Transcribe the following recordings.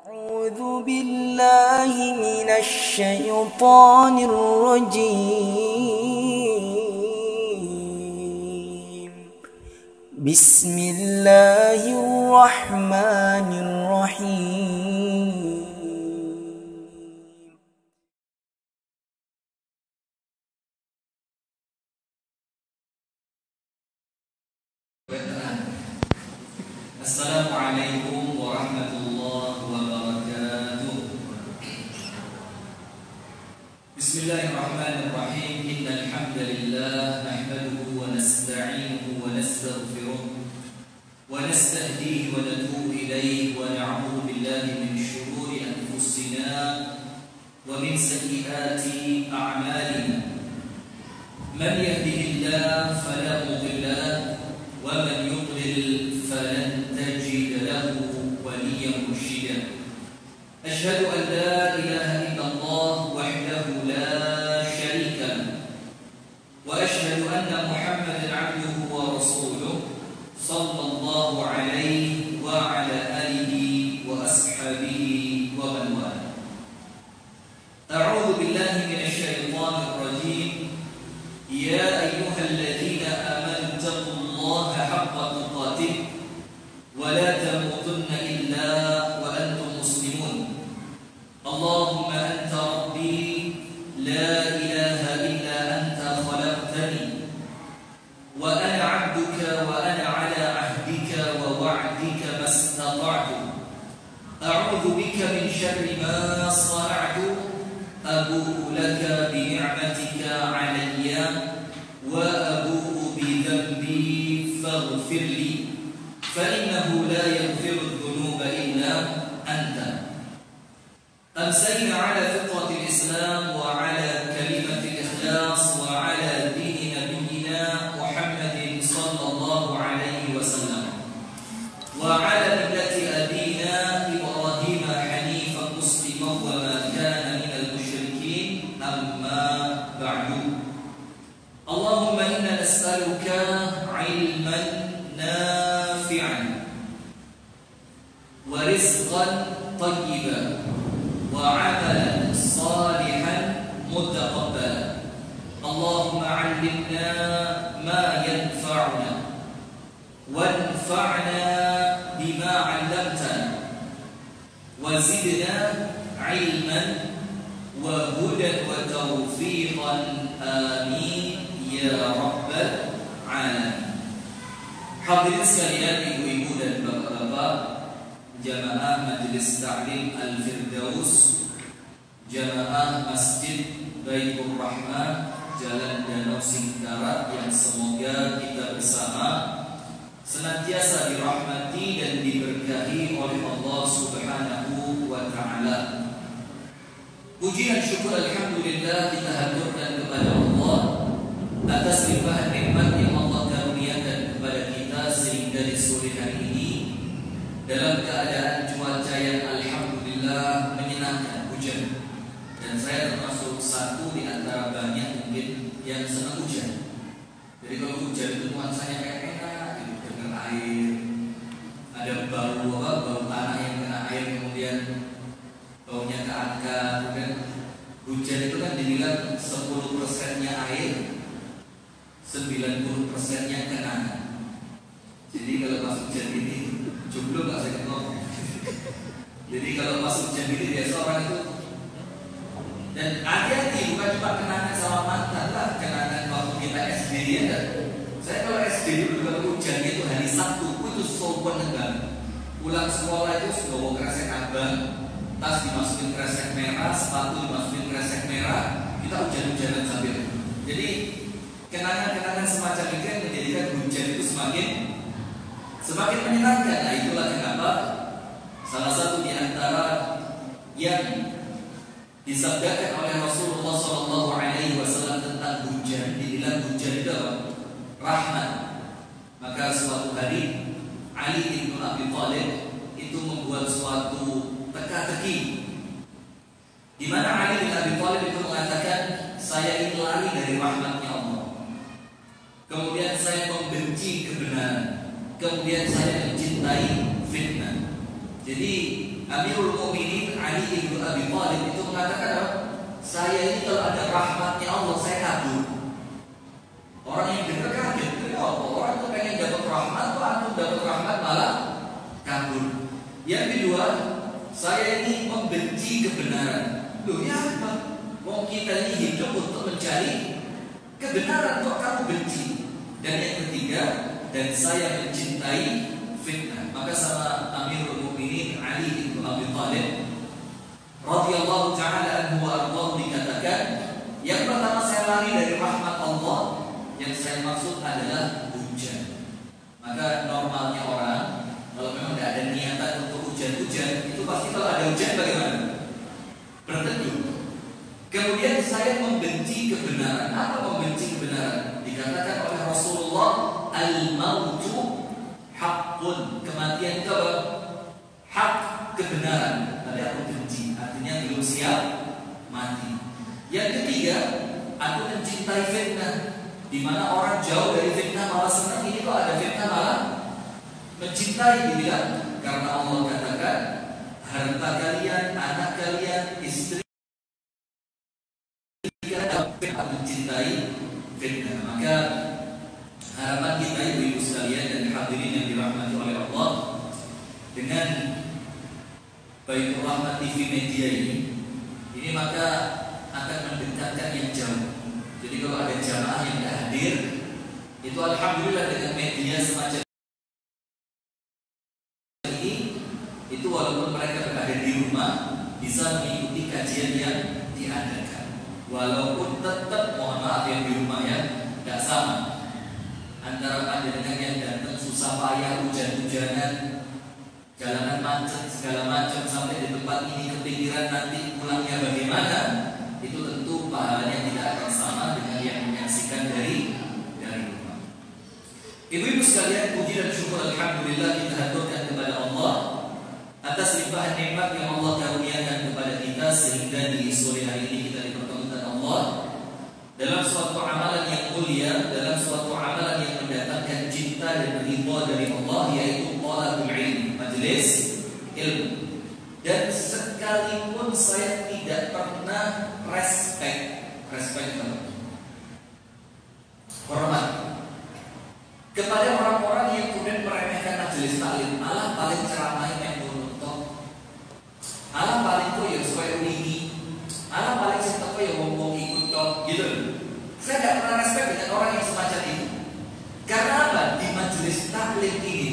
أعوذ بالله من الشيطان الرجيم. بسم الله الرحمن الرحيم. Assalamualaikum warahmatullahi wabarakatuh. Bismillahirrahmanirrahim. Innal hamdalillah nahmaduhu wa nasta'inuhu wa nastaghfiruh wa nastahdihi wa natubu ilayhi wa na'udzu billahi min shururi anfusina wa min sayyiati a'malina. Man yahdihillahu fala mudilla lahu wa man yudlil falan tajid lahu waliyyan mursyida. Asyhadu an la ilaha illallah wahdahu la syarika lahu wa asyhadu anna Muhammadan 'abduhu wa rasuluh sallallahu alaihi wa ala alihi wa ashabihi wa man wala. A'udzu billahi minasy syaithanir rajim. Ya ayyuhalladzina amanu taqullaha haqqa tuqatih wa la tamutunna illa wa antum muslimun. Allahumma anta rabbi la ilaha illa anta khalaqtani wa ana 'abduka wa ana 'ala 'ahdika wa wa'dika mastata'tu. A'udzu bika min syarri ma sana'tu. Abu'u laka bi ni'matika 'alayya wa abu'u bi dhanbi faghfir li fa innahu la yaghfiru dhunuba illa anta. Amsayna 'ala fitrati al-islam wa 'ala kalimati al-ikhlas wa 'ala dini nabiyyina Muhammadin sallallahu alaihi wasallam wa 'ala millati abina Ibrahim hanifan musliman wa ma kana minal musyrikin. Amma ba'du. Allahumma inna nas'aluka 'ilman nafi'an wa rizqan tayyiban wa 'amalan salihan mutaqabbalan. Allahumma 'allimna ma yanfa'una wanfa'na bima 'allamtana wa zidna 'ilman wa hudan wa tawfiqan. Amin ya rabbal alamin. Hadirin sekalian, ibu-ibu dan bapak-bapak, jamaah Majelis Ta'lim Al-Firdaus, jamaah Masjid Baitur Rahmah, Jalan Danau Singkarak, yang semoga kita bersama senantiasa dirahmati dan diberkahi oleh Allah Subhanahu wa ta'ala. Puji dan syukur alhamdulillah kita haturkan kepada Allah atas limpahan nikmat yang Allah karuniakan kepada kita sehingga di sore hari ini dalam keadaan cuaca yang alhamdulillah menyenangkan, hujan. Dan saya termasuk satu di antara banyak mungkin yang senang hujan. Jadi kalau hujan itu nuansanya kayak enak, gitu, dengan air, ada bau tanah yang kena air, kemudian baunya keangkat. Kemudian hujan itu kan dibilang 10%-nya air, 90%-nya kenangan. Jadi kalau pas hujan ini jomblo gak saya ngomong. Jadi kalau pas hujan ini biasa orang itu, dan hati-hati, bukan cuma kenangan sama mantan lah, kenangan waktu kita SD ya kan. Saya kalau SD dulu kalau hujan itu hari Sabtu itu sopan enggak. Pulang sekolah itu bawa kresek abang, tas dimasukin kresek merah, sepatu dimasukin kresek merah, kita hujan-hujanan sambil. Jadi kenangan-kenangan semacam itu yang menjadikan hujan itu semakin menyenangkan. Nah, itulah kenapa salah satu di antara yang disabdakan oleh Rasulullah SAW tentang hujan, dibilang hujan itu rahmat. Maka suatu hari Ali bin Abi Thalib itu membuat suatu teka-teki, di mana Ali bin Abi Thalib itu mengatakan, saya ingin lari dari rahmatnya Allah, kemudian saya membenci kebenaran, kemudian saya mencintai fitnah. Jadi Amirul Mukminin Ali bin Abi Thalib itu mengatakan apa? Saya ini kalau ada rahmatnya Allah saya kabur. Orang yang dengar kaget, orang tuh pengen dapat rahmat, tuh aku dapat rahmat malah kabur. Yang kedua, saya ini membenci kebenaran. Loh ya apa? Wong kita ini hidup untuk mencari kebenaran, kok kamu benci? Dan yang ketiga, dan saya mencintai fitnah. Maka sama Amirul Mukminin Ali bin Abi Thalib radhiyallahu taala anhu wa ardhahu dikatakan, yang pertama saya lari dari rahmat Allah, yang saya maksud adalah hujan. Maka normalnya orang kalau memang tidak ada niatan untuk hujan-hujan, itu pasti kalau ada hujan bagaimana? Berteduh. Kemudian saya membenci kebenaran. Apa membenci kebenaran? Dikatakan oleh Rasulullah, al-mautu haqqun. Kematian itu apa? Hak, kebenaran. Tapi aku benci, artinya belum siap mati. Yang ketiga, aku mencintai fitnah, di mana orang jauh dari fitnah malah senang. Ini kok ada fitnah malah mencintai, dibilang karena Allah katakan harta kalian, anak kalian, istri kalian mencintai fitnah. Maka harapan kita ibu-ibu sekalian dan hadirin yang dirahmati oleh Allah, dengan Baitur Rahmat TV Media ini maka akan mendekatkan yang jauh. Jadi kalau ada jamaah yang tidak hadir, itu alhamdulillah dengan media semacam itu walaupun mereka berada di rumah bisa mengikuti kajian yang diadakan. Walaupun tetap mohon maaf yang di rumah ya tidak sama antara panjenengan yang datang susah payah hujan-hujanan, jalanan macet segala macam sampai di tempat ini kepikiran nanti pulangnya bagaimana, itu tentu pahalanya tidak akan sama dengan yang menyaksikan dari rumah. Ibu-ibu sekalian, puji dan syukur alhamdulillah kita haturkan kepada Allah atas limpahan nikmat yang Allah karuniakan kepada kita, sehingga di sore hari ini kita dipertemukan Allah dalam suatu amalan yang mulia, dalam suatu amalan yang mendatangkan cinta dan ridha dari Allah, yaitu thalabul ilm, majelis ilmu. Dan sekalipun saya tidak pernah hormat kepada orang-orang yang kemudian meremehkan majelis taklim, malah paling ceramahnya yang alam paling kok ya supaya ini, alam paling saya ya ngomong ikut dong, gitu. Saya tidak pernah respect dengan orang yang semacam itu. Karena apa? Di majelis taklim ini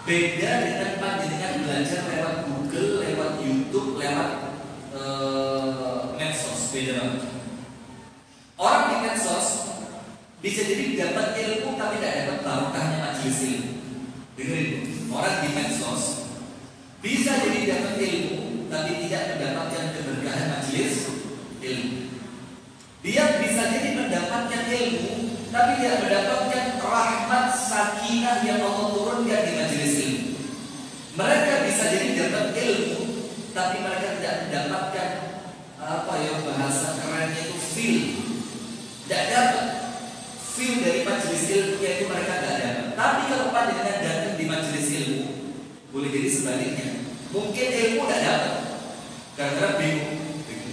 beda dengan panjenengan belajar lewat Google, lewat YouTube, lewat medsos, beda banget. Orang di medsos bisa jadi dapat ilmu tapi tidak dapat barokahnya majelis ilmu. Dengerin, orang di medsos bisa jadi dapat ilmu tapi tidak mendapatkan keberkahan majelis ilmu. Dia bisa jadi mendapatkan ilmu tapi tidak mendapatkan rahmat sakinah yang Allah turunkan di majelis ilmu. Mereka bisa jadi dapat ilmu tapi mereka tidak mendapatkan bahasa kerennya itu feel. Tidak dapat feel dari majelis ilmu, yaitu mereka tidak dapat. Tapi kalau panjenengan datang di majelis ilmu, boleh jadi sebaliknya. Mungkin ilmu tidak dapat karena bingung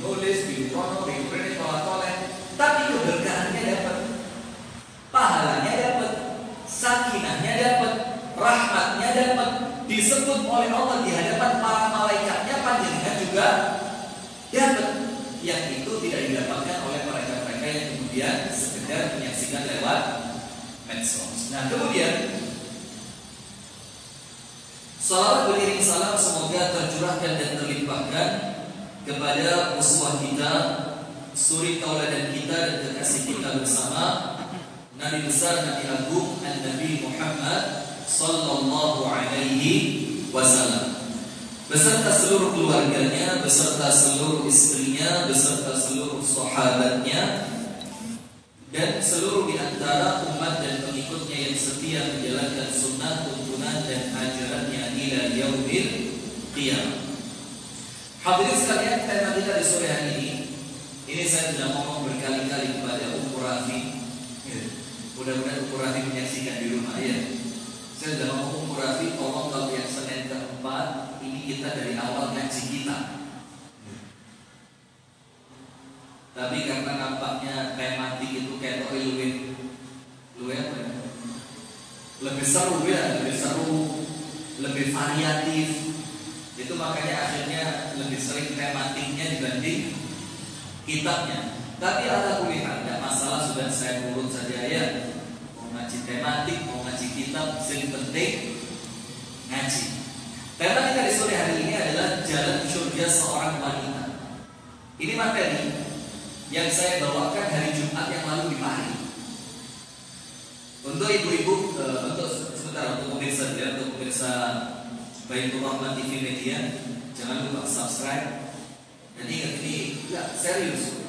nulis, bingung krono, bingung kredit, tolak-tolak. Tapi keberkahannya dapat, pahalanya dapat, sakinahnya dapat, rahmatnya dapat, disebut oleh Allah di hadapan para malaikatnya, panjenengan juga dapat. Yang itu tidak didapatkan oleh mereka-mereka yang kemudian sekedar menyaksikan lewat medsos. Nah kemudian salawat beriring salam semoga tercurahkan dan terlimpahkan kepada uswah kita, suri tauladan kita dan kekasih kita bersama, Nabi besar, Nabi agung, Nabi Muhammad sallallahu alaihi wasallam, beserta seluruh keluarganya, beserta seluruh istrinya, beserta seluruh sahabatnya, dan seluruh di antara umat dan pengikutnya yang setia menjalankan sunnah, tuntunan dan ajarannya ila yaumil qiyamah. Hadirin sekalian, tema kita di sore hari ini saya sudah ngomong berkali-kali kepada Ummu Rafi. Mudah-mudahan Ummu Rafi menyaksikan di rumah ya. Saya sudah ngomong Ummu Rafi, tolong kalau yang Senin keempat apa? Ini kita dari awal ngaji kita. Tapi karena nampaknya tematik itu kayak luwih apa ya? Lebih seru ya, lebih seru, lebih variatif. Itu makanya akhirnya lebih sering tematiknya dibanding kitabnya. Tapi ala kulli hal, tidak masalah, sudah saya urut saja ya. Mau ngaji tematik, mau ngaji kitab, yang penting ngaji. Tema kita di sore hari ini adalah jalan surga seorang wanita. Ini materi yang saya bawakan hari Jumat yang lalu di Pari. Untuk ibu-ibu, untuk pemirsa Baitur Rahman TV Media, jangan lupa subscribe. Dan ingat, ini enggak serius.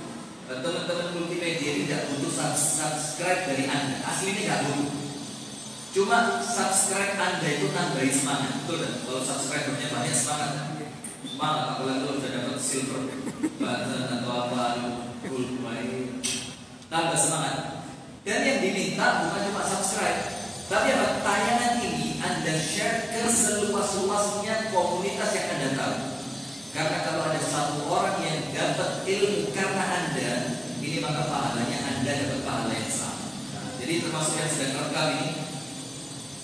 Teman-teman multimedia ini tidak butuh subscribe dari Anda. Aslinya nggak butuh. Cuma subscribe Anda itu nambahin semangat, betul kan? Kalau subscribernya banyak, semangat. Semangat, apalagi kalau sudah dapat silver button atau apa, gold play, tambah semangat. Dan yang diminta bukan cuma subscribe, tapi apa? Tayangan ini Anda share ke seluas-luasnya komunitas yang Anda tahu. Karena kalau ada satu orang yang dapat ilmu karena Anda, ini maka pahalanya Anda dapat pahala yang sama. Jadi termasuk yang sedang rekam ini,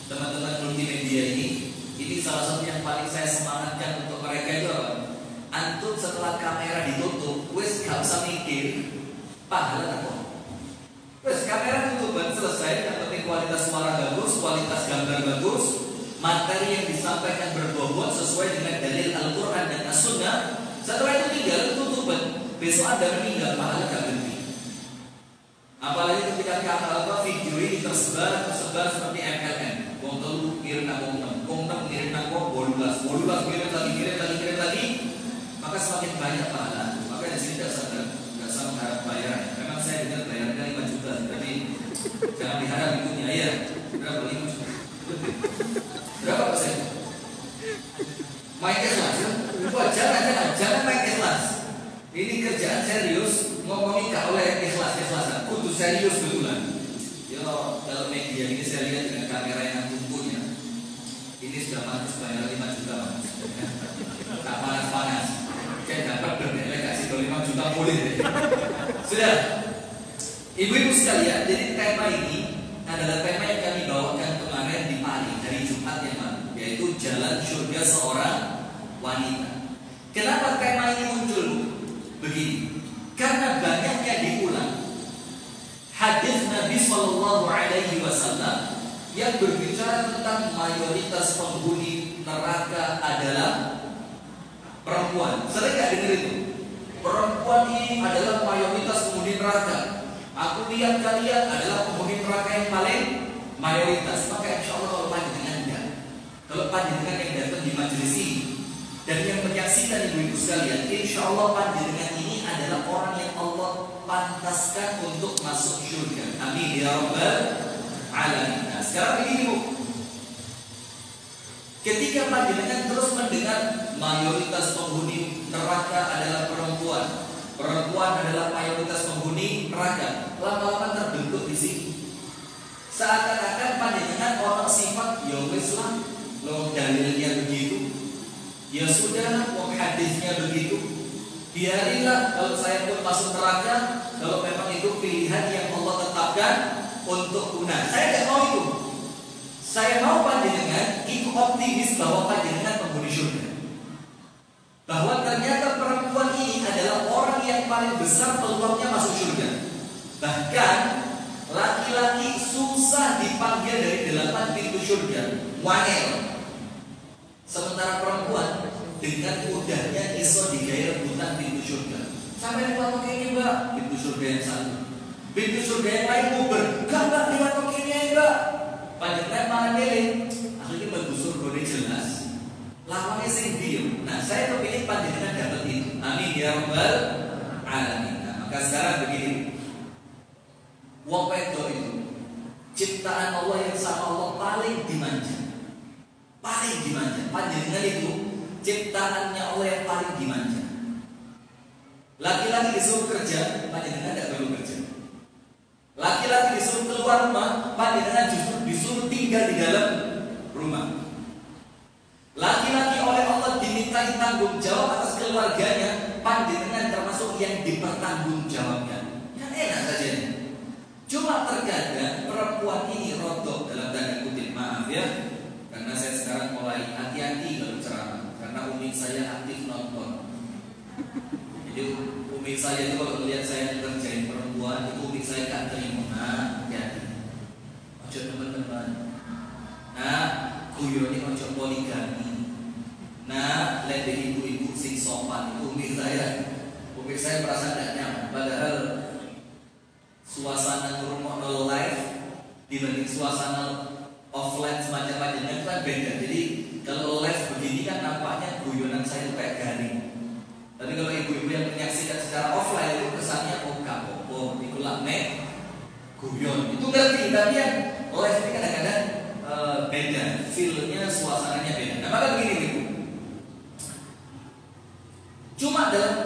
teman-teman multimedia ini salah satu yang paling saya semangatkan untuk mereka itu apa? Antum setelah kamera ditutup, wes gak usah mikir pahala apa. Wes kamera tutupan selesai, yang penting kualitas suara bagus, kualitas gambar bagus, materi yang disampaikan berbobot sesuai dengan dalil Al-Quran dan As-Sunnah. Setelah itu tinggal tutupan. Besok Anda meninggal, pahala gak berhenti. Apalagi ketika video ini tersebar seperti MLM. Wong telu kirim nang wong 6 kirim nang wong 12 kirim lagi, maka semakin banyak pahala. Maka di sini tidak usah mengharap bayaran. Memang saya dengar bayarnya 5 juta, tapi jangan diharap itunya ya. Berapa 5 juta? Berapa persen? Main ikhlas ya? Jangan main ikhlas. Ini kerjaan serius, ngomongin gak oleh ikhlas-ikhlasan. Kudu serius betulan. Ya kalau media ini saya lihat dengan kamera yang tumpunya, ini sudah pantas bayar 5 juta mas. Tak panas-panas. Saya dapat berdelegasi 5 juta boleh deh. Sudah. Ibu-ibu sekalian, jadi tema ini adalah tema yang kami bawakan kemarin di Pari hari Jumat yang lalu, yaitu jalan surga seorang wanita. Kenapa tema ini muncul begini? Karena banyaknya diulang hadis Nabi Shallallahu Alaihi Wasallam yang berbicara tentang mayoritas penghuni neraka adalah perempuan. Sering nggak dengar itu? Perempuan ini adalah mayoritas penghuni neraka. Aku lihat kalian adalah penghuni neraka yang paling mayoritas. Maka insya Allah kalau panjenengan kalau panjenengan yang datang di majelis ini dan yang menyaksikan ibu-ibu sekalian, insya Allah panjenengan ini adalah orang yang Allah pantaskan untuk masuk surga. Amin ya rabbal alamin. Nah, sekarang begini Bu, ketika panjenengan terus mendengar mayoritas penghuni neraka adalah perempuan, perempuan adalah mayoritas penghuni neraka, lama-lama terbentuk di sini. Seakan-akan panjenengan orang sifat ya wis lah, lo dalilnya begitu, ya sudah, wong hadisnya begitu. Biarinlah kalau saya pun masuk neraka, kalau memang itu pilihan yang Allah tetapkan untuk guna. Saya tidak mau itu. Saya mau panjenengan ikut optimis bahwa panjenengan penghuni surga. Bahwa ternyata perempuan ini adalah orang yang paling besar peluangnya masuk surga. Bahkan laki-laki susah dipanggil dari 8 pintu surga, wangel. Sementara perempuan dengan mudahnya iso digaya rebutan pintu surga. Sampai lewat kayaknya mbak, pintu surga yang satu, pintu surga yang lain uber, gak mbak lewat kayaknya mbak. Panjenengan mana milih? Akhirnya bagus surga ini jelas. Lawannya sing diem. Nah saya kepilih panjenengan dapat itu. Amin ya rabbal alamin. Nah, maka sekarang begini, wong wedok itu ciptaan Allah yang sama Allah paling dimanja. Paling dimanja. Panjenengan itu ciptaannya Allah yang paling dimanja. Laki-laki disuruh kerja, panjenengan tidak perlu kerja. Laki-laki disuruh keluar rumah, panjenengan justru disuruh tinggal di dalam rumah. Laki-laki oleh keluarganya, panjenengan termasuk yang dipertanggungjawabkan. Kan enak saja nih. Cuma terkadang perempuan ini rodok dalam tanda kutip, maaf ya, karena saya sekarang mulai hati-hati kalau ceramah, karena umi saya aktif nonton. Jadi umi saya itu kalau melihat saya ngerjain perempuan, itu umi saya kan terima. Nah, hati-hati. Ojo teman-teman. Nah, guyone ojo poligami. Nah, lihat ibu-ibu sing sopan itu umi saya merasa tidak nyaman. Padahal suasana ngurungokno live dibanding suasana offline semacam panjenengan itu kan beda. Jadi kalau live begini kan nampaknya guyonan saya itu kayak garing. Tapi kalau ibu-ibu yang menyaksikan secara offline itu kesannya apa-apa, itu lah guyon. Itu ngerti, tapi yang live ini kadang-kadang beda, feel-nya, suasananya beda. Nah maka begini ibu. Cuma dalam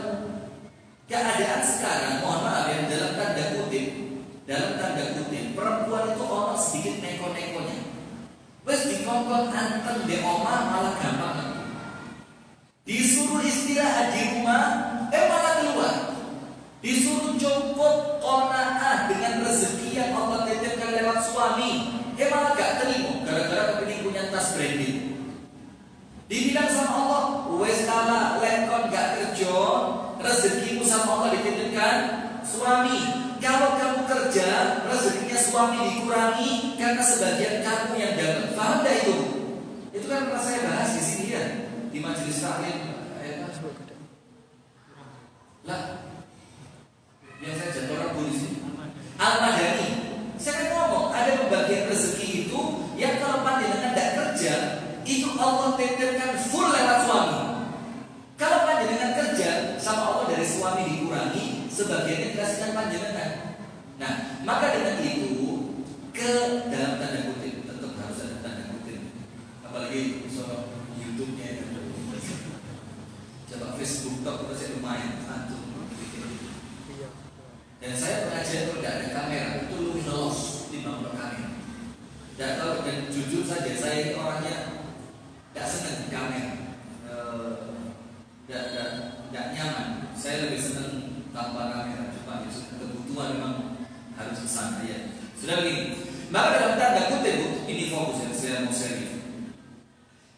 keadaan sekarang, mohon maaf ya, dalam tanda kutip, perempuan itu orang sedikit neko-nekonya. Wes dikongkon anten di omah malah gampang. Disuruh istirahat di rumah, malah keluar. Disuruh cukup qanaah dengan rezeki yang Allah titipkan lewat suami, malah gak terima gara-gara kepingin punya tas branded. Dibilang sama Allah, wes kala lekon gak kerja, rezekimu sama Allah dititipkan suami. Kalau kamu kerja, rezekinya suami dikurangi karena sebagian kamu yang dapat. Paham gak itu? Itu kan pernah saya bahas di sini ya, di majelis taklim. Lah, yang saya jatuh rabu di sini. Al-Madani. Saya kan ngomong, ada pembagian rezeki itu yang kalau panjenengan tidak kerja, itu Allah titipkan full lewat suami. Kalau panjenengan kerja, sama Allah dari suami dikurangi, sebagiannya dikasihkan panjenengan. Nah, maka dengan itu ke dalam tanda kutip, tetap harus ada tanda kutip. Apalagi soal YouTube-nya itu. Coba Facebook, itu saya lumayan antum. Dan saya pengajian itu tidak ada kamera, itu lebih lolos di bawah kamera. Dan tahu, dan jujur saja saya ini orangnya tidak senang di kamera, tidak nyaman. Saya lebih senang tanpa kamera. Cuma kebutuhan memang harus ke sana ya. Sudah begini. Maka dalam tanda kutip ini fokus yang saya mau share.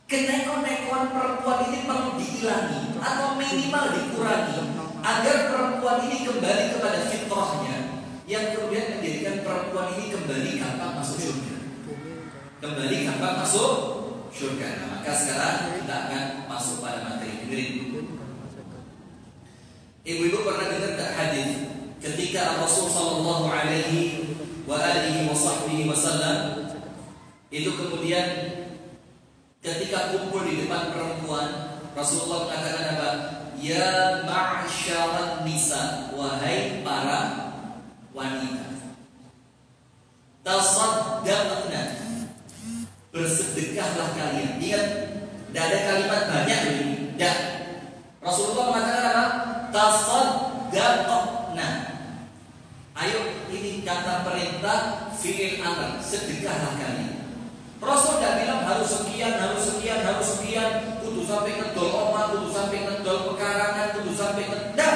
Keneko-nekoan perempuan ini perlu dihilangi atau minimal dikurangi agar perempuan ini kembali kepada fitrahnya, yang kemudian menjadikan perempuan ini kembali gampang masuk surga. Kembali gampang masuk surga. Nah, maka sekarang kita akan masuk pada materi ini. Ibu-ibu pernah dengar tak hadis ketika Rasul sallallahu alaihi wasallam itu kemudian ketika kumpul di depan perempuan, Rasulullah mengatakan apa? Ya ma'syaran nisa, wahai para wanita, tasaddaqna, bersedekahlah kalian. Ingat, tidak ada kalimat banyak ini. Tidak. Rasulullah mengatakan apa? Tasaddaqna. Ayo, ini kata perintah, fi'il amr, sedekahlah kalian. Rasul tidak bilang harus sekian, kudu sampai ngedol omah, kudu sampai ngedol pekarangan, kudu sampai ngedol.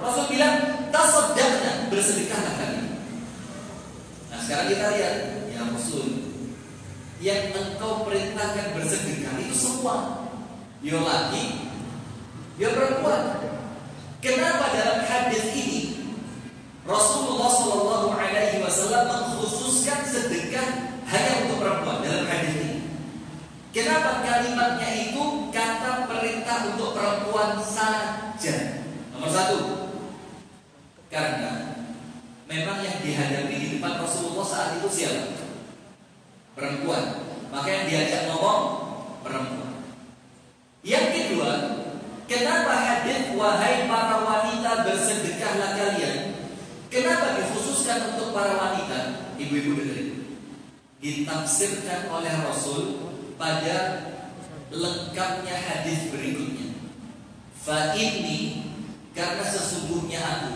Rasul bilang tasaddaqna, bersedekahlah kalian. Nah sekarang kita lihat, ya Rasul, yang engkau perintahkan bersedekah itu semua, ya laki, ya perempuan. Kenapa dalam hadis ini Rasulullah SAW mengkhususkan sedekah hanya untuk perempuan dalam hadis ini? Kenapa kalimatnya itu kata perintah untuk perempuan saja? Nomor satu, karena memang yang dihadapi di depan Rasulullah saat itu siapa? Perempuan. Maka yang diajak ngomong perempuan. Yang kedua, kenapa hadis wahai para wanita bersedekahlah kalian? Kenapa dikhususkan untuk para wanita? Ibu-ibu dengerin. Ditafsirkan oleh Rasul pada lengkapnya hadis berikutnya. Fa inni, karena sesungguhnya aku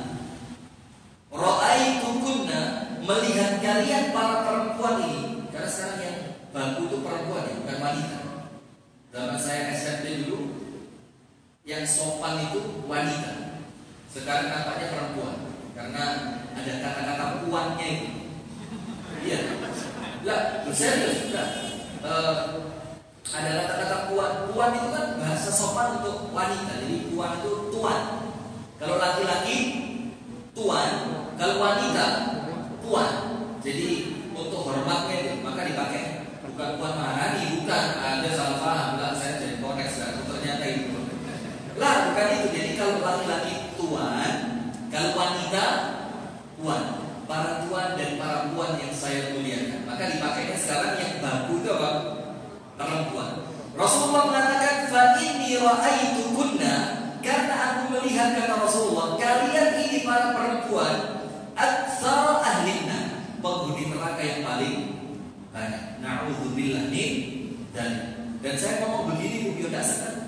ra'aitukunna, melihat kalian para perempuan ini. Karena sekarang yang baku itu perempuan ya, bukan wanita. Zaman saya SMP dulu, yang sopan itu wanita. Sekarang nampaknya perempuan karena ada kata-kata puannya itu. Iya. Lah, serius. Ada kata-kata puan. Puan itu kan bahasa sopan untuk wanita. Jadi puan itu tuan. Kalau laki-laki tuan, kalau wanita puan. Jadi untuk hormatnya itu maka dipakai bukan puan Maharani, bukan. Ada salah paham. Lah, saya jadi koneksi dan ternyata itu. Lah, bukan itu. Jadi kalau laki-laki tuan, kalau wanita puan. Para tuan dan para puan yang saya muliakan, maka dipakainya sekarang yang baku itu apa? Perempuan. Rasulullah mengatakan, fa inni ra'aitukunna, karena aku melihat, kata Rasulullah, kalian ini para perempuan aktsara ahlinna, penghuni neraka yang paling banyak. Na'udzubillah min dan saya ngomong begini biar tidak senang.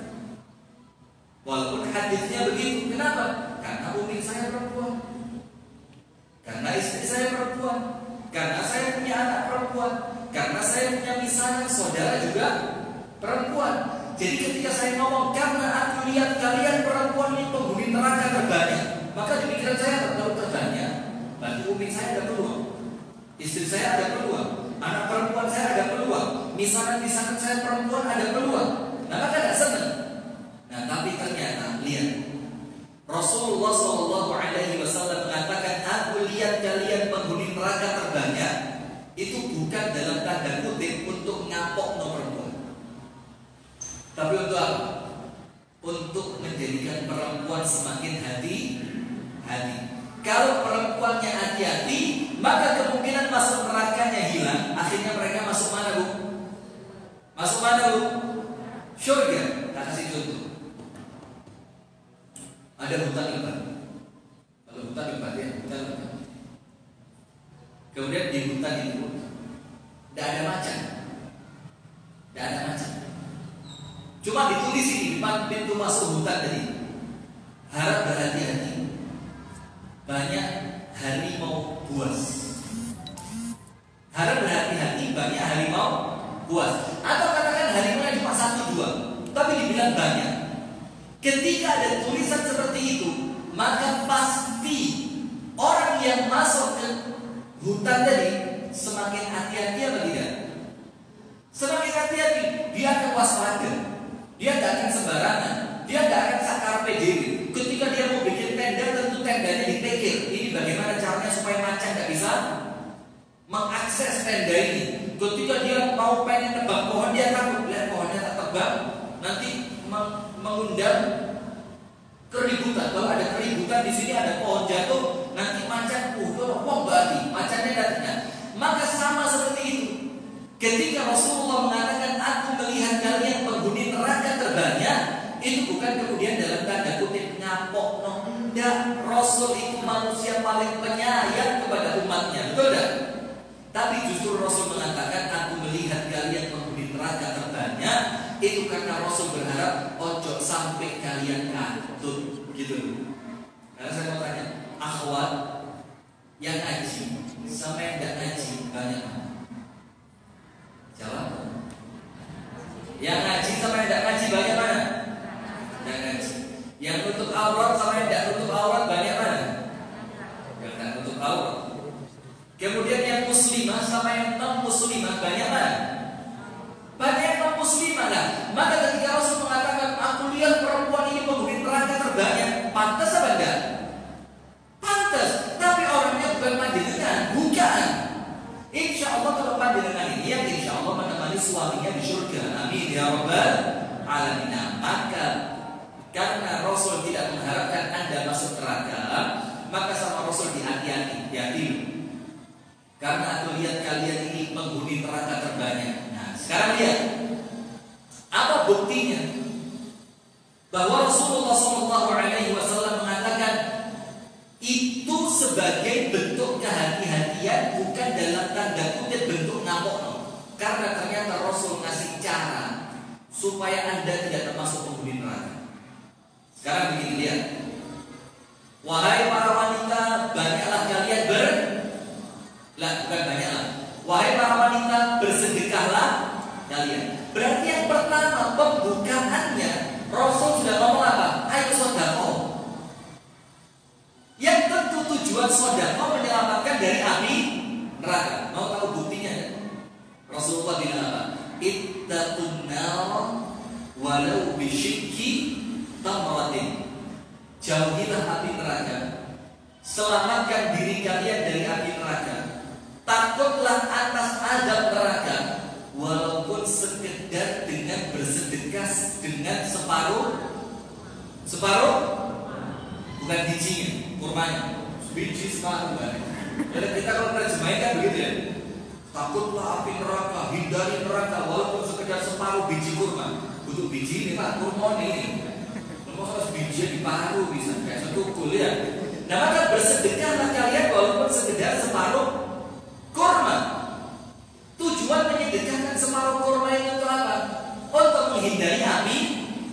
Walaupun hadisnya begitu, kenapa? Karena umi saya perempuan. Karena istri saya perempuan, karena saya punya anak perempuan, karena saya punya misalnya saudara juga perempuan. Jadi ketika saya ngomong karena aku lihat kalian perempuan ini penghuni neraka terbanyak, maka di pikiran saya kalau terbanyak, berarti umi saya ada peluang, istri saya ada peluang, anak perempuan saya ada peluang, misalnya saya perempuan ada peluang. Nah, maka tidak senang. Nah, tapi ternyata lihat. Rasulullah SAW mengatakan, aku lihat kalian penghuni neraka terbanyak. Itu bukan dalam tanda kutip untuk ngapok no perempuan, tapi untuk apa? Untuk menjadikan perempuan semakin hati-hati. Kalau perempuannya hati-hati, maka kemungkinan masuk nerakanya hilang. Akhirnya mereka masuk mana, Bu? Masuk mana, Bu? Surga. Tak kasih contoh. Ada hutan lebat. Kalau hutan lebat ya, hutan lebat. Kemudian di hutan itu tidak ada macan, tidak ada macan. Cuma ditulis di depan pintu masuk hutan tadi, harap berhati-hati. Banyak harimau buas. Harap berhati-hati, banyak harimau buas. Atau katakan harimau cuma 1-2, tapi dibilang banyak. Ketika ada tulisan seperti itu, maka pasti orang yang masuk ke hutan tadi semakin hati-hati apa tidak? Semakin hati-hati, dia akan waspada. Dia tidak akan sembarangan, dia tidak akan sakar PDW. Ketika dia mau bikin tenda, tentu tendanya dipikir. Ini bagaimana caranya supaya macan tidak bisa mengakses tenda ini. Ketika dia mau pengen tebang pohon, dia takut lihat pohonnya tak tebang, nanti mengundang keributan. Kalau ada keributan di sini, ada pohon jatuh, nanti macan wah badi, macannya datangnya. Maka sama seperti itu. Ketika Rasulullah mengatakan aku melihat kalian penghuni neraka terbanyak, itu bukan kemudian dalam tanda kutip ngapok, no, enggak. Rasul itu manusia paling penyayang kepada umatnya, betul tak? Tapi justru Rasul mengatakan aku melihat kalian penghuni neraka terbanyak, itu karena Rasul berharap ojo sampai kalian katut gitu. Karena saya mau tanya, akhwat yang ngaji sama yang tidak ngaji banyak mana? Jawab. Yang ngaji sama yang tidak ngaji banyak mana? Yang ngaji. Yang nutup aurat sama yang tidak nutup aurat banyak mana? Yang tidak nutup aurat. Kemudian yang muslimah sama yang non muslimah banyak mana? Banyak yang non muslimah lah. Maka ketika Rasul mengatakan aku lihat perempuan ini penghuni neraka terbanyak, pantas apa enggak? Pantas. Tapi orangnya bukan panjenengan, bukan. Insya Allah kalau panjenengan ini yang insya Allah menemani suaminya di surga. Amin ya rabbal alamin. Maka karena Rasul tidak mengharapkan Anda masuk neraka, maka sama Rasul hati-hati. Karena aku lihat kalian ini penghuni neraka terbanyak. Nah, sekarang lihat apa buktinya bahwa Rasulullah SAW mengatakan itu sebagai bentuk kehati-hatian, bukan dalam tanda kutip bentuk ngamuk. Karena ternyata Rasul ngasih cara supaya Anda tidak termasuk penghuni neraka. Sekarang begini, lihat. Wahai para wanita, banyaklah kalian bukan banyaklah. Wahai para wanita, bersedekahlah kalian. Berarti yang pertama pembukaannya Rasul sudah ngomong apa? bisyikki tamratin. Jauhilah api neraka, selamatkan diri kalian dari api neraka. Takutlah atas azab neraka, walaupun sekedar dengan bersedekah dengan separuh, bukan bijinya, kurmanya, biji separuh. Jadi kita kalau terjemahin kan begitu ya. Takutlah api neraka, hindari neraka, walaupun sekedar separuh biji kurma. Butuh biji ini pak, kurma ini. Kurma harus biji di paru bisa kayak setukul ya. Nah maka bersedekahlah kalian walaupun sekedar separuh kurma. Tujuan menyedekahkan separuh kurma itu untuk apa? Untuk menghindari api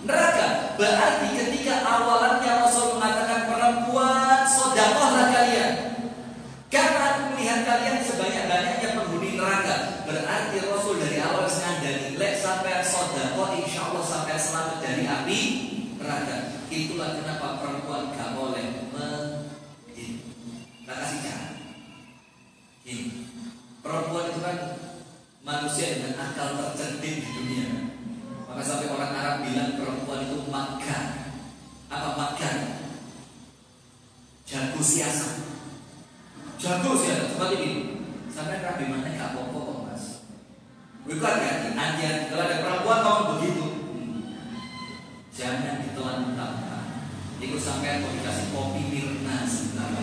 neraka. Berarti ketika awalannya Rasul mengatakan perempuan sedekahlah kalian, karena aku melihat kalian sebanyak-banyaknya penghuni neraka. Berarti Rasul dari awal sengaja nilai sampai sedekah insya Allah sampai selamat dari api neraka. Itulah kenapa perempuan gak boleh tak kasih cara. Ini perempuan itu kan manusia dengan akal tercerdik di dunia. Maka sampai orang Arab bilang perempuan itu makan. Apa makan? Jago siasat. Jago siasat seperti ini. Sampai rabi mana gak pokok mas. Bukan kan? Hati-hati kalau ada perempuan ngomong begitu, jangan ditelan mentah-mentah. Itu sampai kalau dikasih kopi Mirna sebentar.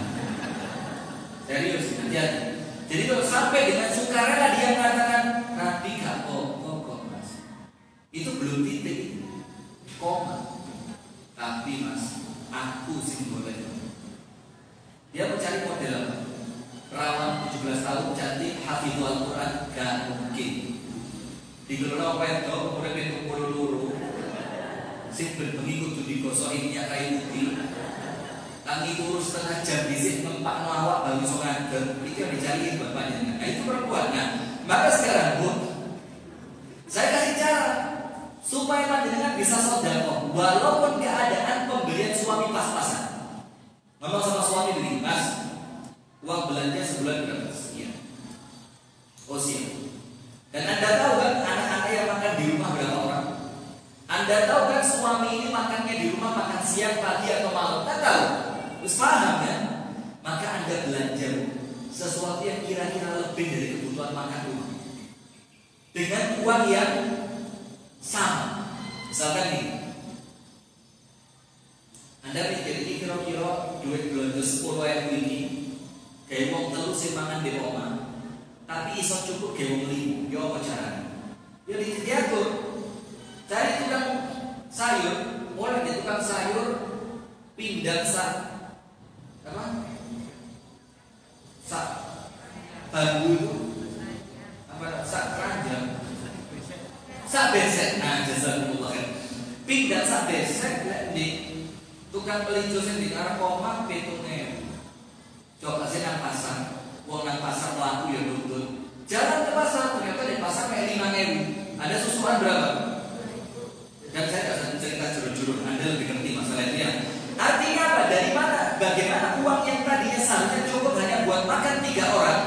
Serius, hati-hati. Jadi kalau sampai dengan sukarela dia mengatakan Nabi gak pokok mas, itu belum titik, koma. Tapi mas, aku sih boleh. Dia mencari model apa? Perawan 17 tahun cantik, hafizul Al-Quran, gak mungkin. Digelar wedok, kemudian pintu luru, sibuk mengikut digosokin minyak kayu putih. Tangi urus setengah jam bisik nempak awak baru so ngadeg. Itu yang dicari bapaknya. Nah itu perempuan. Nah maka sekarang pun saya kasih cara supaya panjenengan bisa sedekah walaupun keadaan pemberian suami pas-pasan. Ngomong sama suami begini, mas, uang belanja sebulan berapa? Sekian. Oh siap. Dan anda tahu kan anak-anak yang makan di rumah berapa orang? Anda tahu kan suami ini makannya di rumah makan siang, pagi atau malam? Tidak tahu. Terus paham kan? Maka anda belanja sesuatu yang kira-kira lebih dari kebutuhan makan rumah dengan uang yang sama. Misalkan nih, anda pikir ini kira-kira duit belanja 10.000 ini kayak wong telu sing mangan di rumah, tapi iso cukup kayak wong limo. Ya apa caranya? Ya diatur. Cari tukang sayur, mulai dari tukang sayur pindang apa? Bambu itu apa? Keranjang, besek. Nah, jazakumullah khair. Pindang besek di tukang pelijo sing di arah koma petune. Coba sih nang pasar, wong nang pasar laku ya nuntut. Jalan ke pasar ternyata di pasar kayak 5.000. Ada susuan berapa? Dan saya tidak akan cerita juru-juru, Anda lebih ngerti masalah itu ya. Artinya apa? Dari mana? Bagaimana uang yang tadinya seharusnya cukup hanya buat makan 3 orang,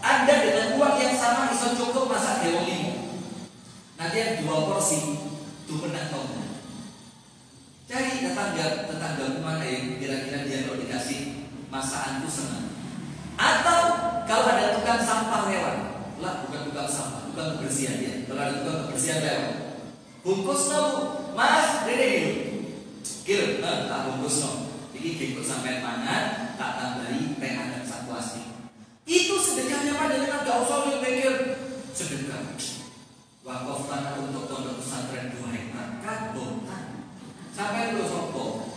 Anda dengan uang yang sama bisa cukup masak dewong 5. Nanti yang 2 porsi itu menang tombol. Cari tetangga mana yang kira-kira dia kalau dikasih masakan itu senang. Atau kalau ada tukang sampah lewat, lah bukan tukang sampah, tukang kebersihan dia. Kalau ada tukang kebersihan lewat, bungkus no, mas, ini kilo, tak bungkus no. Jadi bungkus sampai mana, tak tambahi teh dan sak plastik. Itu sedekahnya pada dengan gak usah mikir sedekah. Wakaf tanah untuk pondok pesantren 2 hektar, kabotan. Sampai lu sopo.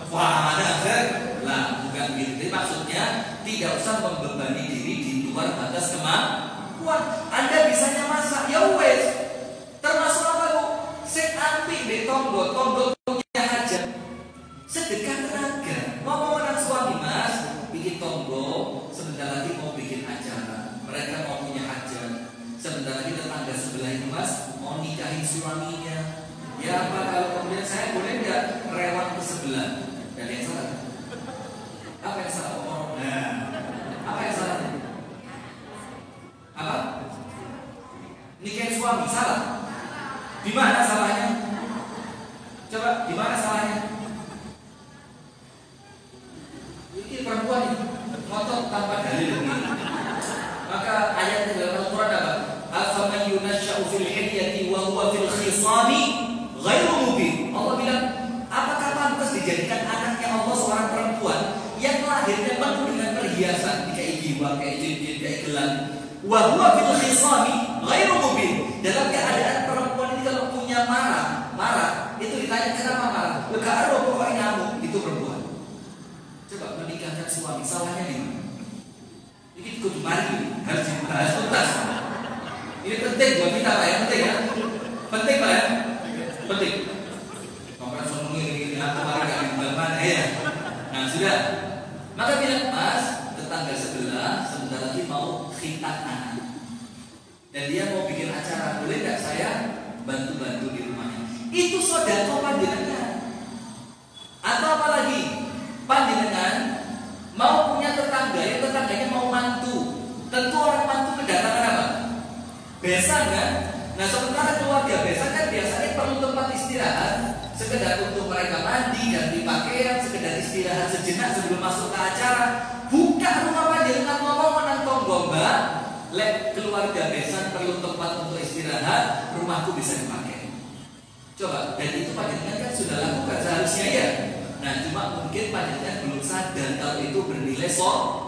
Wah, ada lah, bukan gitu. Jadi maksudnya tidak usah membebani diri di luar batas kemampuan. Anda bisanya masak, ya wes. Termasuk apa bu? Sing apik di tonggo punya hajat. Sedekah tenaga. Mau nang suami mas, bikin tonggo. Sebentar lagi mau bikin acara. Mereka mau punya hajat. Sebentar lagi tetangga sebelah itu mas mau nikahin suaminya. Ya apa kalau kemudian saya boleh nggak rewang ke sebelah? Gak ada yang salah. Apa yang salah? Nah, apa yang salah? Apa? Nikahin suami salah? Di mana salahnya? Coba, di mana salahnya? Ini perempuan ini ngotot tanpa dalil begini. Maka ayat dalam Al-Quran apa? Afaman yunasha'u fil hilyati wa huwa fil khisami ghairu mubin. Allah bilang, apakah pantas dijadikan anaknya Allah seorang perempuan yang lahirnya penuh dengan perhiasan, kayak jiwa, kayak cincin, kayak gelang. Wa huwa fil khisami ghairu mubin. Dalam keadaan perempuan ini kalau punya marah, itu ditanya kenapa marah? Karena pokoknya ngamuk, itu perempuan. Coba menikahkan suami, salahnya di mana? Ini kudu mari, harus dibahas tuntas. Ini penting buat kita Pak ya, penting ya. Penting Pak ya, penting. Kompres ngomongin ini aku mari gak dibilang mana ya. Nah sudah, maka bilang Mas, tetangga sebelah sebentar lagi mau khitan anak, dan dia mau bikin acara, boleh nggak saya bantu-bantu di rumahnya? Itu sodako panjenengan. Atau apalagi panjenengan mau punya tetangga, yang tetangganya mau mantu. Tentu orang mantu kedatangan apa? Besan kan? Nah sementara keluarga besan kan biasanya perlu tempat istirahat, sekedar untuk mereka mandi, ganti pakaian, sekedar istirahat sejenak sebelum masuk ke acara. Buka rumah panjenengan ngomong menang tonggomba, lek keluarga besan perlu tempat untuk istirahat, rumahku bisa dipakai. Coba, dan itu panjenengan kan sudah lakukan seharusnya ya. Nah cuma mungkin panjenengan belum sadar kalau itu bernilai soda.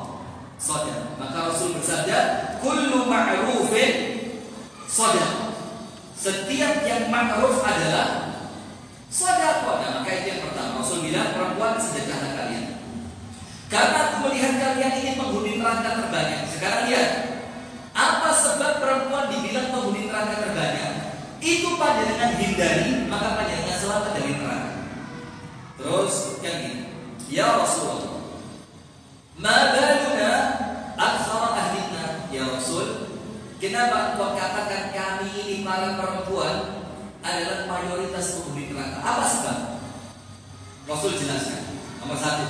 Maka Rasul bersabda, kullu ma'rufin soda. Setiap yang ma'ruf adalah soda. Nah maka itu yang pertama. Rasul bilang perempuan sedekahlah kalian. Karena aku melihat kalian ini penghuni neraka terbanyak. Sekarang lihat, apa sebab perempuan dibilang penghuni neraka terbanyak? Itu panjenengan hindari, maka panjenengan selamat dari neraka. Terus yang ini, ya Rasulullah, ma baluna aktsara ahlina, ya Rasul, kenapa engkau katakan kami ini para perempuan adalah mayoritas penghuni neraka? Apa sebab? Rasul jelaskan. Nomor satu,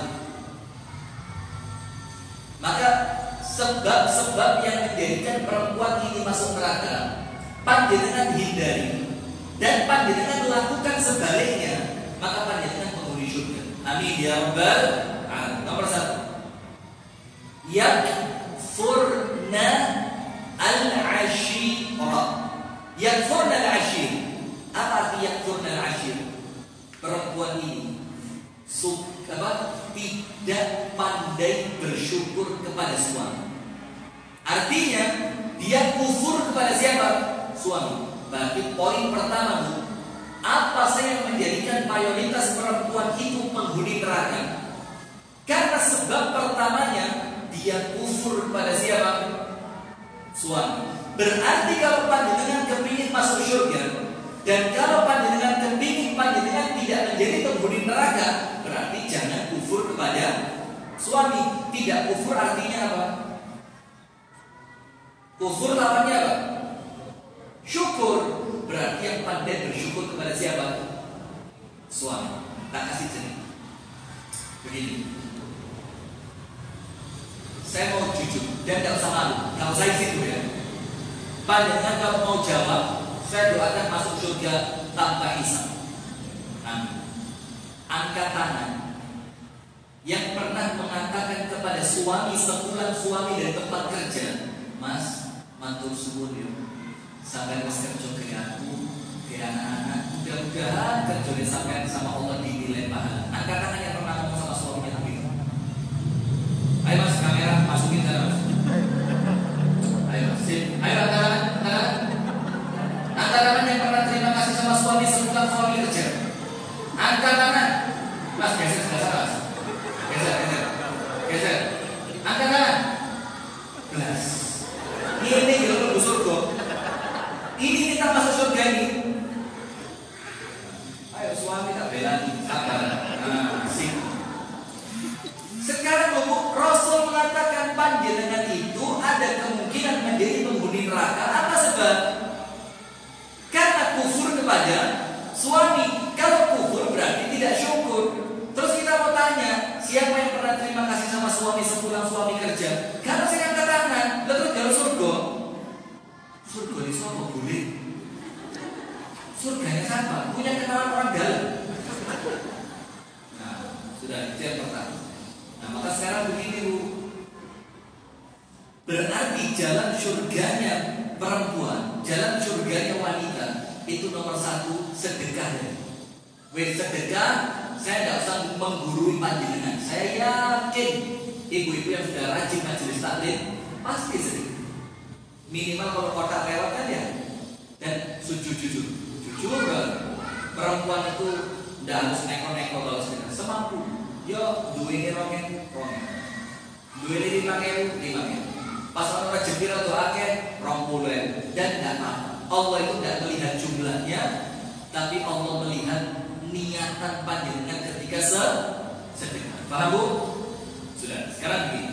maka sebab-sebab yang menjadikan perempuan ini masuk neraka panjenengan hindari, dan panjenengan lakukan sebaliknya, maka panjenengan penghuni surga. Amin ya rabbal alamin. Nomor satu, yakfurna al-ashira. Yakfurna al-ashir. Apa arti yakfurna al-ashir? Perempuan ini tidak pandai bersyukur kepada suami. Artinya dia kufur kepada siapa? Suami. Berarti poin pertama, Bu, apa sih yang menjadikan mayoritas perempuan itu penghuni neraka? Karena sebab pertamanya dia kufur kepada siapa? Suami. Berarti kalau panjenengan kepingin masuk surga, dan kalau panjenengan kepingin panjenengan tidak menjadi penghuni neraka, berarti jangan kufur kepada suami. Tidak kufur artinya apa? Kufur lawannya apa? Syukur. Berarti yang pandai bersyukur kepada siapa? Suami. Tak kasih cerita. Begini, saya mau jujur dan tidak usah malu. Kalau saya situ ya, panjenengan kalau mau jawab, saya doakan masuk surga tanpa hisab. Amin. Angkat tangan yang pernah mengatakan kepada suami sepulang suami dari tempat kerja, Mas, matur suwun yo, sampai mas kerja ke aku, ke anak-anak, mudah-mudahan kerja sampai sama Allah dinilai pahala. Angkat tangan yang pernah ngomong sama suaminya. Amin. Ayo Mas, kamera masukin sana Mas. Ayo Mas, ayo angkat tangan. Angkat tangan yang pernah terima kasih sama suami sepulang suami kerja. Angkat tangan. Mas, geser sebelah sana Mas. Geser. Angkat tangan. Belas. Ini kita masuk surga. Ini kita masuk surga ini. Ayo suami tak belani, sabar. Sip. Sekarang Rasul mengatakan panjenengan itu ada kemungkinan menjadi penghuni neraka. Apa sebab? Karena kufur kepada suami. Kalau kufur berarti tidak syukur. Terus kita mau tanya, siapa yang pernah terima kasih sama suami sepulang suami kerja? Karena saya angkat tangan, terus kalau surga. Surga di sana boleh. Surganya siapa? Punya kenalan orang dalam. Nah, sudah itu yang pertama. Nah, maka sekarang begini Bu. Berarti jalan surganya perempuan, jalan surganya wanita itu nomor satu sedekah. Wes sedekah, saya tidak usah menggurui panjenengan. Saya yakin ibu-ibu yang sudah rajin majelis taklim pasti sedekah. Minimal kalau kotak lewat kan ya. Dan jujur perempuan itu tidak harus neko-neko kalau sedekah. Semampu. Yo, duwe rongen. Duwe 5.000. Pas orang rezeki atau akeh 20.000 dan tidak apa. Allah itu tidak melihat jumlahnya, tapi Allah melihat niatan panjenengan ketika sedekah. Paham Bu? Sudah. Sekarang begini.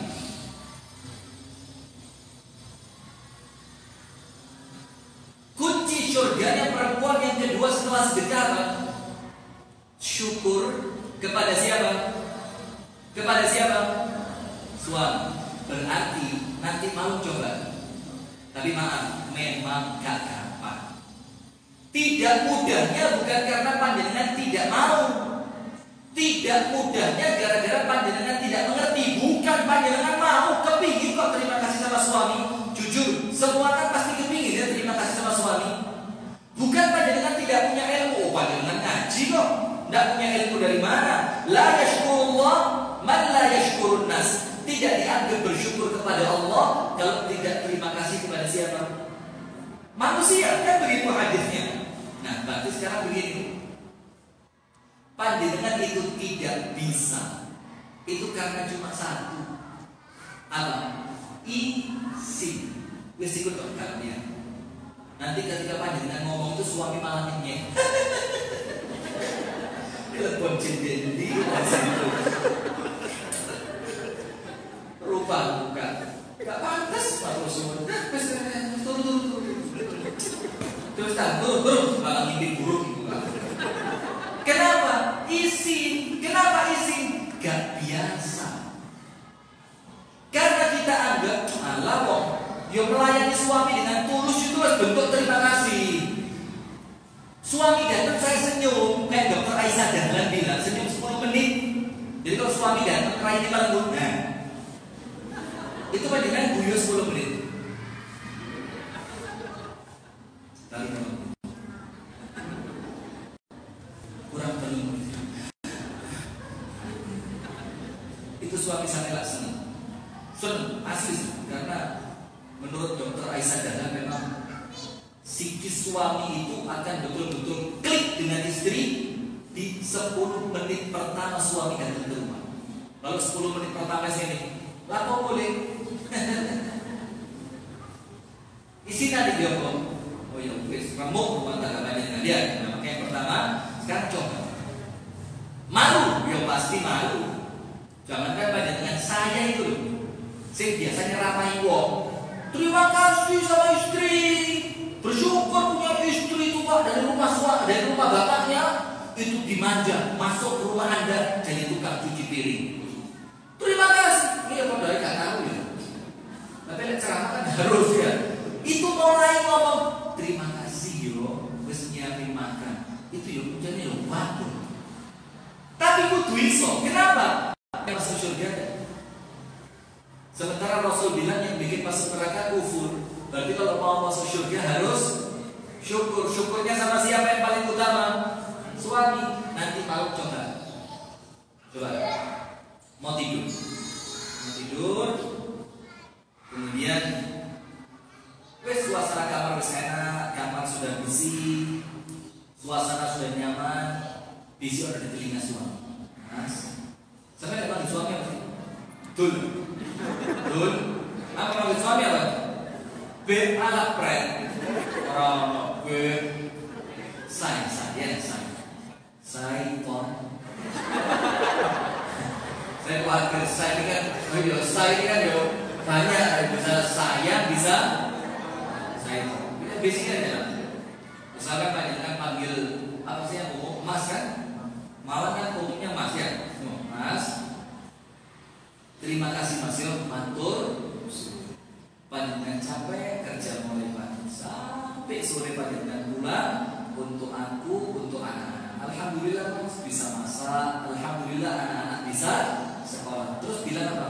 Kunci surganya perempuan yang kedua setelah sedekah apa? Syukur kepada siapa? Kepada siapa? Suami. Berarti nanti mau coba. Tapi maaf, memang gak gampang. Tidak mudahnya bukan karena panjenengan tidak mau. Tidak mudahnya gara-gara panjenengan tidak mengerti. Bukan panjenengan mau, kepingin kok terima kasih sama suami. Jujur, semua kan pasti kepingin ya terima kasih sama suami. Bukan panjenengan tidak punya ilmu. Oh, panjenengan ngaji kok. Tidak punya ilmu dari mana? La yashkurullah man la yashkurun nas. Tidak dianggap bersyukur kepada Allah kalau tidak terima kasih kepada siapa? Manusia, kan begitu hadisnya. Nah, berarti sekarang begini. Panjenengan itu tidak bisa. Itu karena cuma satu. Apa? Isi. Wis ikut kalian. Nanti ketika panjenengan ngomong itu suami malah nyenyek. Telepon jendela di situ. Rupa buka. Gak pantas Pak Rasul. Turun. Terus turun. Malah mimpi buruk itu Pak. Kenapa? Isin. Kenapa isin? Gak biasa. Karena kita anggap alah kok yang melayani suami dengan tulus itu bentuk terima kasih. Suami datang saya senyum, kayak dokter Aisyah Dahlan bilang senyum 10 menit. Jadi kalau suami datang raine lembut, nah itu panjenengan guyu 10 menit. Kurang telur. Itu suami saya tak senang. Asli karena menurut dokter Aisyah Dahlan memang psikis suami itu akan betul-betul klik dengan istri di 10 menit pertama suami datang ke rumah. Lalu 10 menit pertama sini, lah kok boleh? Isi nanti dia ngomong, oh ya wis, kamu rumah tangga banyak dengan dia. Nah, makanya yang pertama, sekarang coba. Malu, ya pasti malu. Jangankan banyak dengan saya itu loh. Saya biasanya ramai wong. Terima kasih sama istri. Bersyukur punya istri itu Pak, dari rumah bapaknya itu dimanja, masuk ke rumah Anda jadi tukang cuci piring. Terima kasih. Ini apa dari nggak tahu ya. Tapi ceramah kan harus ya. Itu mulai ngomong terima kasih yo, wis nyiapin makan. Itu yo puncaknya yo waktu. Tapi kudu iso. Kenapa? Yang masuk surga. Sementara Rasul bilang yang bikin masuk neraka kufur. Berarti kalau mau masuk surga harus syukur. Syukurnya sama siapa yang paling utama? Suami. Nanti mau coba. Mau tidur. Kemudian suasana kamar enak, kamar sudah bersih, suasana sudah nyaman, bisi ada di telinga suami. Mas, sampai panggil suami apa sih? Dul. Apa panggil suami apa? B anak pret. Orang B saya pon. Saya khawatir saya ini kan banyak bisa saya bisa saya basicnya adalah misalkan panjenengan panggil apa sih yang umum mas kan, malah kan umumnya mas ya, mas terima kasih mas yo matur panjenengan capek kerja mulai pagi sampai sore panjenengan pulang untuk aku, untuk anak-anak. Alhamdulillah Mas bisa masak, alhamdulillah anak-anak bisa sekolah. Terus bilang apa?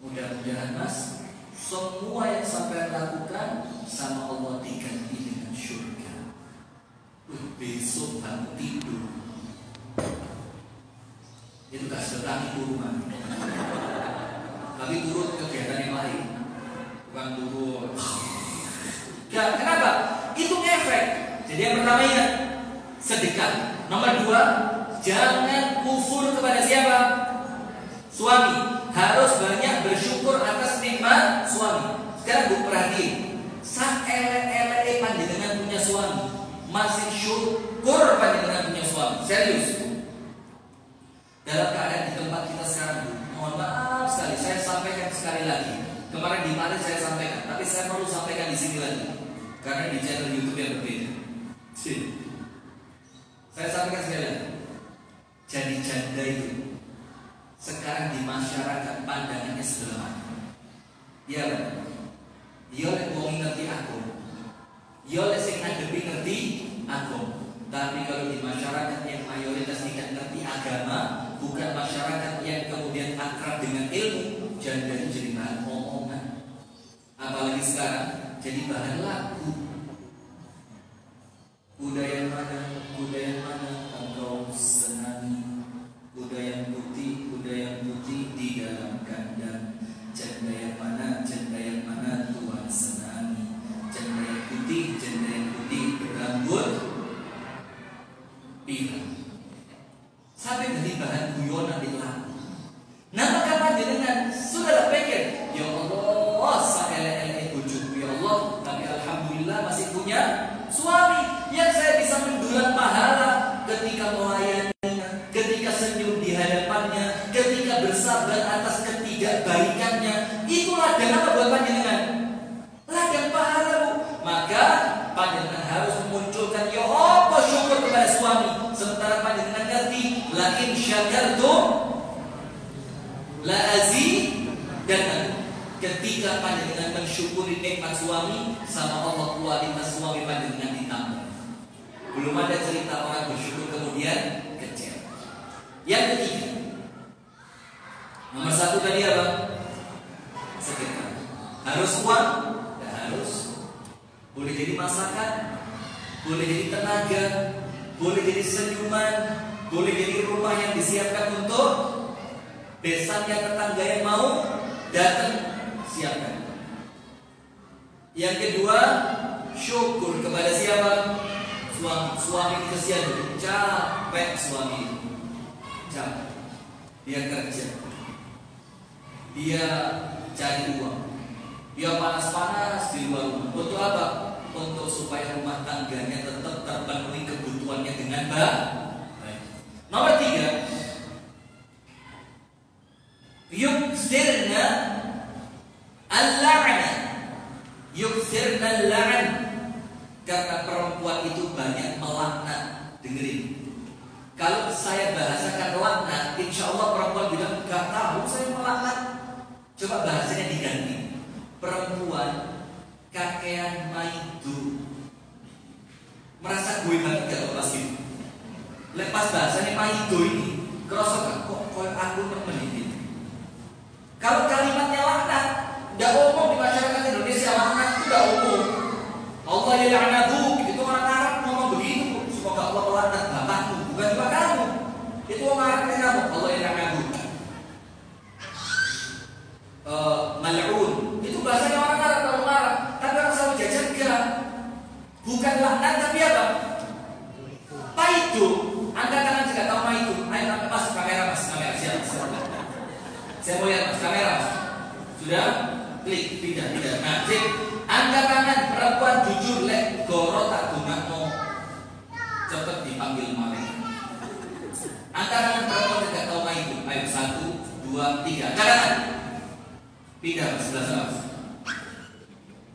Mudah-mudahan Mas semua yang sampai lakukan sama Allah diganti dengan surga. Besok bangun tidur itu gak seberang rumah, tapi turut kegiatan yang lain, bukan turut. Ya, kenapa? Itu ngefek. Jadi yang pertama ingat sedekah. Nomor 2, jangan kufur kepada siapa? Suami. Harus banyak bersyukur atas nikmat suami. Sekarang Bu perhatiin, sak elek-elek panjenengan punya suami, masih syukur panjenengan punya suami. Serius. Dalam keadaan di tempat kita sekarang, Bu, mohon maaf sekali, saya sampaikan sekali lagi. Kemarin di mana saya sampaikan, tapi saya perlu sampaikan di sini lagi, karena di channel YouTube yang berbeda. Saya sampaikan sekali lagi. Jadi janda itu sekarang di masyarakat pandangannya sebelah mana? Iya kan? Iya oleh wong ngerti aku, iya oleh sing ngadepi ngerti aku. Tapi kalau di masyarakat yang mayoritas tidak ngerti agama, bukan masyarakat yang kemudian akrab dengan ilmu, janda itu jadi bahan omongan. Apalagi sekarang jadi bahan lagu. Kuda yang mana engkau senangi? Kuda yang putih di dalam kandang. Janda yang mana Tuhan senangi? Janda yang putih berambut pirang. Sampai jadi bahan guyonan di lagu. Nah maka panjenengan sudah pikir, ya Allah, saelek-elek bojoku ya Allah, tapi alhamdulillah masih punya suami yang saya bisa mendulang pahala ketika melayaninya, ketika senyum di hadapannya, ketika bersabar atas ketidakbaikannya. Itu ladang apa buat panjenengan? Ladang pahala, Bu. Maka panjenengan harus memunculkan ya apa syukur kepada suami. Sementara panjenengan ngerti la in syakartum la azidannakum. Ketika panjenengan mensyukuri nikmat suami, sama Allah kualitas suami panjenengan ditambah. Belum ada cerita orang bersyukur kemudian kecewa. Yang ketiga, nomor 1 tadi apa? Sedekah. Harus uang? Tidak harus. Boleh jadi masakan, boleh jadi tenaga, boleh jadi senyuman, boleh jadi rumah yang disiapkan untuk besannya tetangga yang mau datang, siapkan. Yang kedua, syukur kepada siapa? Suami kesian, capek suami, capek. Dia kerja, dia cari uang, dia panas-panas di luar rumah. Untuk apa? Untuk supaya rumah tangganya tetap terpenuhi kebutuhannya dengan baik. Nomor 3, yuksirna al-la'na. Yuksirna al-la'an. Karena perempuan itu banyak melaknat. Dengerin, kalau saya bahasakan laknat, insya Allah perempuan bilang gak tahu saya melaknat. Coba bahasanya diganti. Perempuan kakean maidu. Merasa gue banget gak lepas gitu. Lepas bahasanya maidu ini, kerasa kok aku temen ini. Kalau kalimatnya laknat, gak umum di masyarakat Indonesia. Laknat itu gak umum. Allah ya la'natu, itu orang Arab ngomong begitu. Semoga Allah melaknat bapakmu, bukan juga kamu. Itu orang Arab kayak kamu. Allah ya la'natu. Mal'un, itu bahasanya orang Arab, orang Arab. Tapi orang Saudi jajan enggak. Bukan laknat tapi apa? Paidu. Anda kan juga tahu paidu. Ayo mas, kamera siap. Saya mau lihat mas, kamera mas. Sudah? Klik, pindah. Nah, sip. Angkat tangan, perempuan jujur lek goro tak gunakno. Cepet dipanggil malaikat. Angkat tangan, perempuan tidak tahu paidu. Ayo 1, 2, 3. Angkat tangan. Pindah sebelah sana.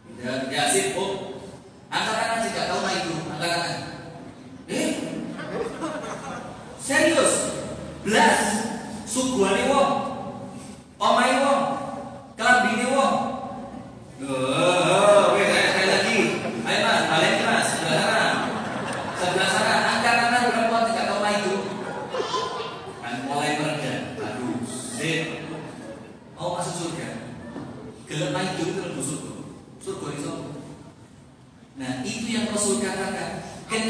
Pindah, ya sip. Oh. Angkat tangan jika tahu paidu. Angkat tangan. Serius? Blas. Suguhane wong. Omahe wong. Kelambine wong. Sekali lagi. Ayo mas, balik mas, sebelah sana.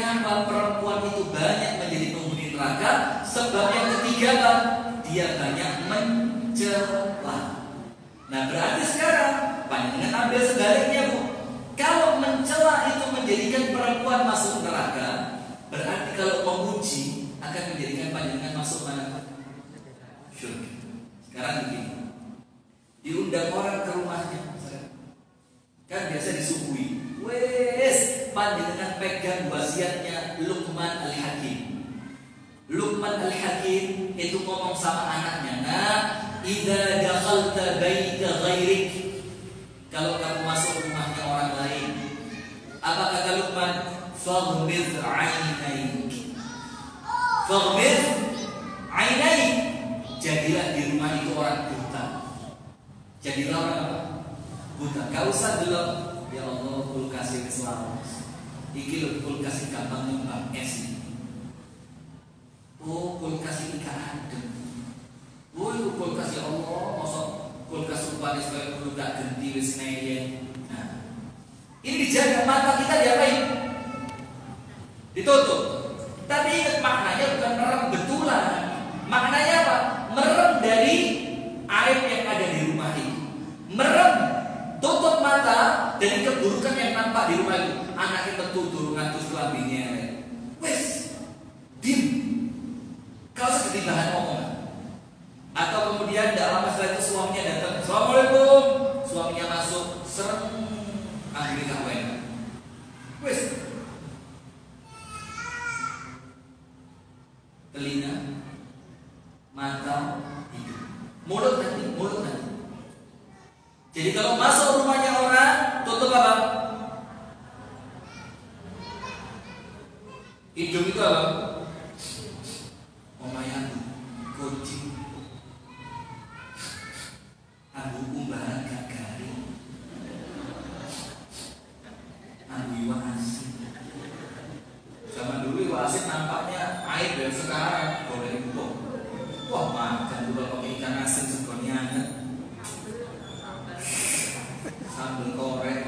Kenapa perempuan itu banyak menjadi penghuni neraka? Sebab yang ketiga apa? Dia banyak mencela. Nah berarti sekarang panjenengan ambil sebaliknya Bu. Kalau mencela itu menjadikan perempuan masuk neraka, berarti kalau memuji akan menjadikan panjenengan masuk mana? Surga. Sekarang begini, diundang orang ke rumahnya, kan biasa disuguhi. Wes, panjenengan pegang wasiatnya Luqman Al-Hakim. Luqman Al-Hakim itu ngomong sama anaknya, nah, idza dakhalta baita ghairik, kalau kamu masuk rumahnya orang lain, apa kata Luqman? Faghmid 'ainaik. Faghmid 'ainaik. Jadilah di rumah itu orang buta. Jadilah orang apa? Buta. Gak usah dulu. Ya Allah, kulkas ini selalu. Iki lho kulkas gampang nyumbang es. Oh, kulkas ini gak adem. Oh, itu kulkas ya Allah, masa kulkas rupanya supaya perlu gak ganti wis neyen. Nah, ini dijaga, mata kita diapain? Ditutup. Tapi ingat maknanya bukan merem betulan. Maknanya apa? Merem dari aib yang ada di rumah itu. Merem, tutup mata dari keburukan yang nampak di rumah itu. Anaknya tertutur ngatus kelambinya. Wes, dim. Kau seperti bahan omongan. Atau kemudian tidak lama setelah itu suaminya datang. Assalamualaikum. Suaminya masuk, serem, ambil kawen. Wes, telinga, mata, hidung, mulut nanti. Jadi kalau masuk rumahnya orang, tutup apa? Hidung itu apa? Omayan, kucing, ambu kumbahan gak garing, ambu iwa asin. Zaman dulu iwa asin nampaknya air, dan sekarang boleh dibuang. Wah, makan dulu pakai ikan asin segonya anget, sambal korek,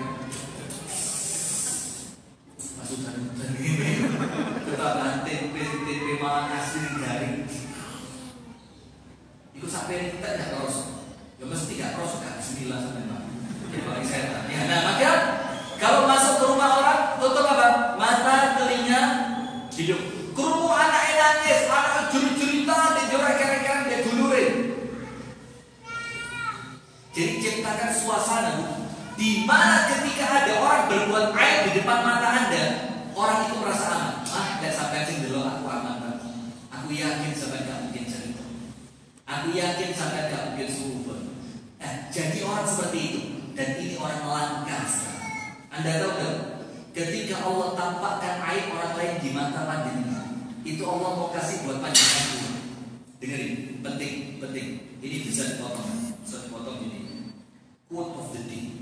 masukkan ini, ketabahan tempe malah asin garing. Itu sampai kita tidak terus, ya mesti tidak terus, gak bismillah sampai mana. Ini paling setan. Ya, nah maka kalau masuk ke rumah orang, tutup apa? Mata, telinga, hidung. Kerumu anaknya nangis, anaknya juri-jurita, dijorek keren-keren, dia dulurin. Jadi ciptakan suasana di mana ketika ada orang berbuat aib di depan mata Anda, orang itu merasa aman. Tidak sampai sing dulu aku aman. Aku yakin sampai gak mungkin cerita. Aku yakin sampai gak mungkin suruh. Jadi orang seperti itu, dan ini orang langka. Anda tahu gak? Ketika Allah tampakkan aib orang lain di mata panjenengan, itu Allah mau kasih buat panjenengan. Dengerin, penting. Ini bisa dipotong ini. Quote of the day.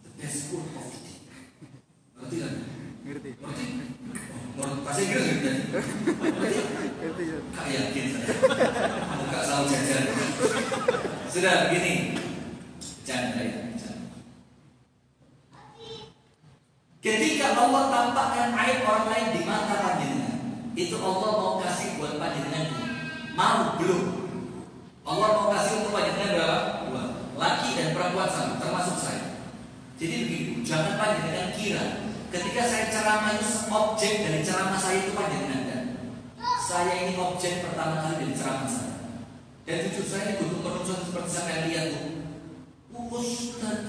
The best quote of the day. Ngerti kan? Ngerti. Menurut bahasa Inggris ngerti? Ngerti. Kak yakin saya. Muka selalu jajan. Sudah begini. Jangan. Ketika Allah tampakkan aib orang lain di mata panjenengan, itu Allah mau kasih buat panjenengan. Mau belum? Allah mau kasih untuk panjenengan berapa? 2. Laki dan perempuan sama, termasuk saya. Jadi begini, jangan panjenengan kira ketika saya ceramah itu objek dari ceramah saya itu panjenengan kan. Saya ini objek pertama kali dari ceramah saya. Dan jujur saya ini butuh penulisan seperti saya lihat tuh. Ustaz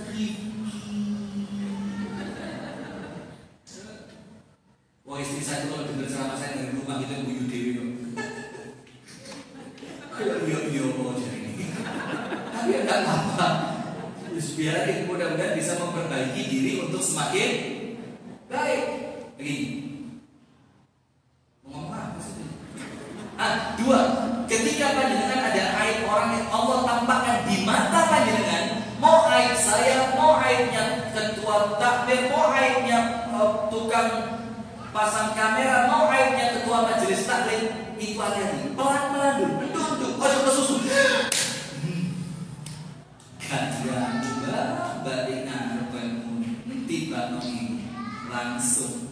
wah, istri saya itu kalau dengar ceramah saya dari rumah gitu, Bu Yudewi kok. Iya mau jadi ini. Tapi ya nggak apa-apa. Biar mudah-mudahan bisa memperbaiki diri untuk semakin baik. Begini. Ngomong apa sih? 2. Ketika panjenengan ada aib orang yang Allah tampakkan di mata panjenengan, mau aib saya, mau aibnya ketua takbir, mau aibnya tukang pasang kamera, mau aibnya ketua majelis taklim, itu hati-hati, pelan-pelan dulu, duduk, ojo kesusu. Kajian juga balik ngarep tiba nongi langsung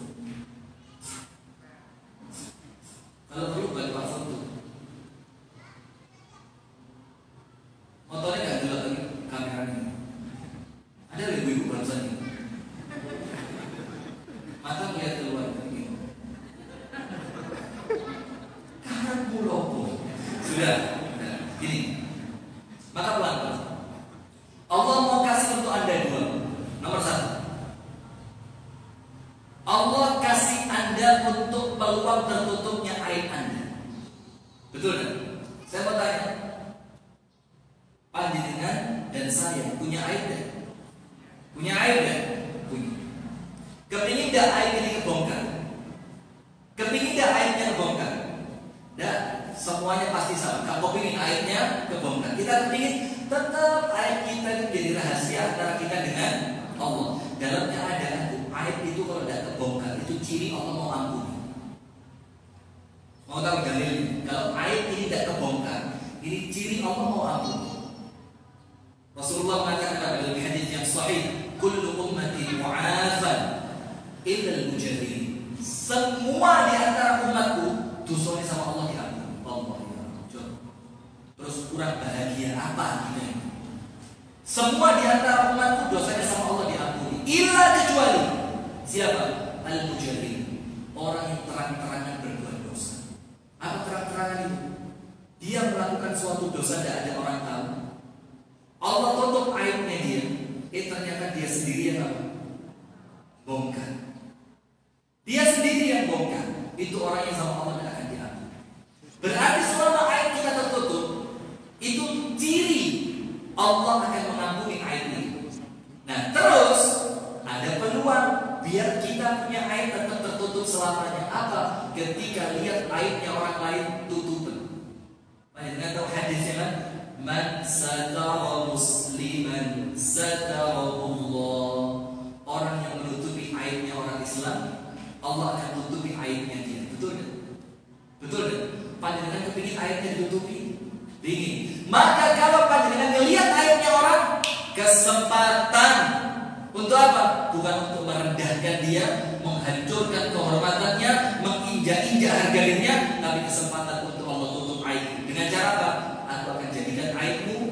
Alatmu lopo. Sudah. Gini. Maka pelan-pelan. Allah mau kasih untuk Anda dua. Nomor satu, Allah kasih Anda untuk peluang tertutupnya aib Anda. Betul kan? Saya mau tanya, panjenengan dan saya punya aib kan? Punya aib kan? Punya. Kepingin gak aib ini kebongkar? Kepingin gak aibnya kebongkar? Nah, semuanya pasti sama. Kalau kepingin aibnya kebongkar, kita kepingin tetap aib kita itu jadi rahasia antara kita dengan Allah. Dalamnya ada aib itu kalau tidak kebongkar, itu ciri Allah mau ampuni. Mau tahu dalilnya? Kalau aib ini tidak kebongkar, ini ciri Allah mau ampuni. Rasulullah mengatakan dalam hadis yang sahih, kullu ummati mu'afan illa al-mujahidin. Semua di antara umatku dosanya sama Allah diampuni. Allah ya. Terus kurang bahagia apa kita ini? Semua di antara umatku dosanya sama Allah diampuni. Illa kecuali siapa? Al-mujahidin. Orang yang terang-terangan berbuat dosa. Apa terang-terangan itu? Dia melakukan suatu dosa tidak ada orang tahu. Allah tutup aibnya dia. Ternyata dia sendiri yang apa? Bongkar. Dia sendiri yang bongkar. Itu orang yang sama Allah tidak akan diampuni. Berarti selama aib kita tertutup, itu ciri Allah akan mengampuni aib itu. Nah terus ada peluang biar kita punya aib tetap tertutup selamanya. Apa? Ketika lihat aibnya orang lain tutupan. Banyak tahu hadisnya kan? Man satara musliman satarahullah. Orang yang menutupi aibnya orang Islam, Allah akan tutupi aibnya dia. Betul kan? Betul kan? Panjenengan kepingin aibnya ditutupi? Dingin. Maka kalau panjenengan melihat aibnya orang, kesempatan untuk apa? Bukan untuk merendahkan dia, menghancurkan kehormatannya, menginjak-injak harga dirinya, tapi kesempatan untuk Allah tutup aib. Dengan cara apa? Aku akan jadikan aibmu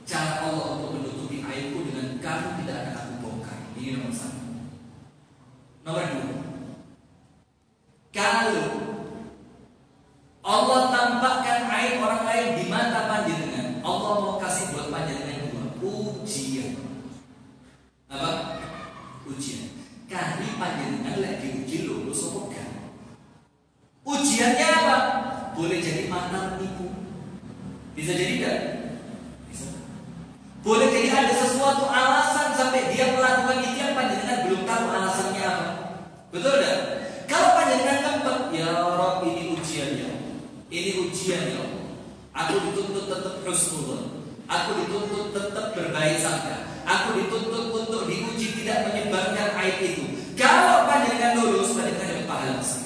cara Allah untuk menutupi aibku dengan kamu tidak akan aku bongkar. Ini nomor satu. Nomor dua, kalau Allah tampakkan aib orang lain di mata panjenengan, Allah mau kasih buat panjenengan dua ujian. Apa? Ujian. Kali panjenengan lagi diuji lulus apa enggak? Ujiannya apa? Boleh jadi mantan penipu. Bisa jadi enggak? Bisa. Boleh jadi ada sesuatu alasan sampai dia melakukan itu yang panjenengan belum tahu alasannya apa. Betul enggak? Kalau panjenengan ngempet, ya Rabb ini ujian ya. Ini ujian ya. Aku dituntut tetap husnul. Aku dituntut tetap berbaik sangka. Aku dituntut untuk diuji tidak menyebarkan aib itu. Kalau panjenengan lulus, panjenengan dapat pahala besar.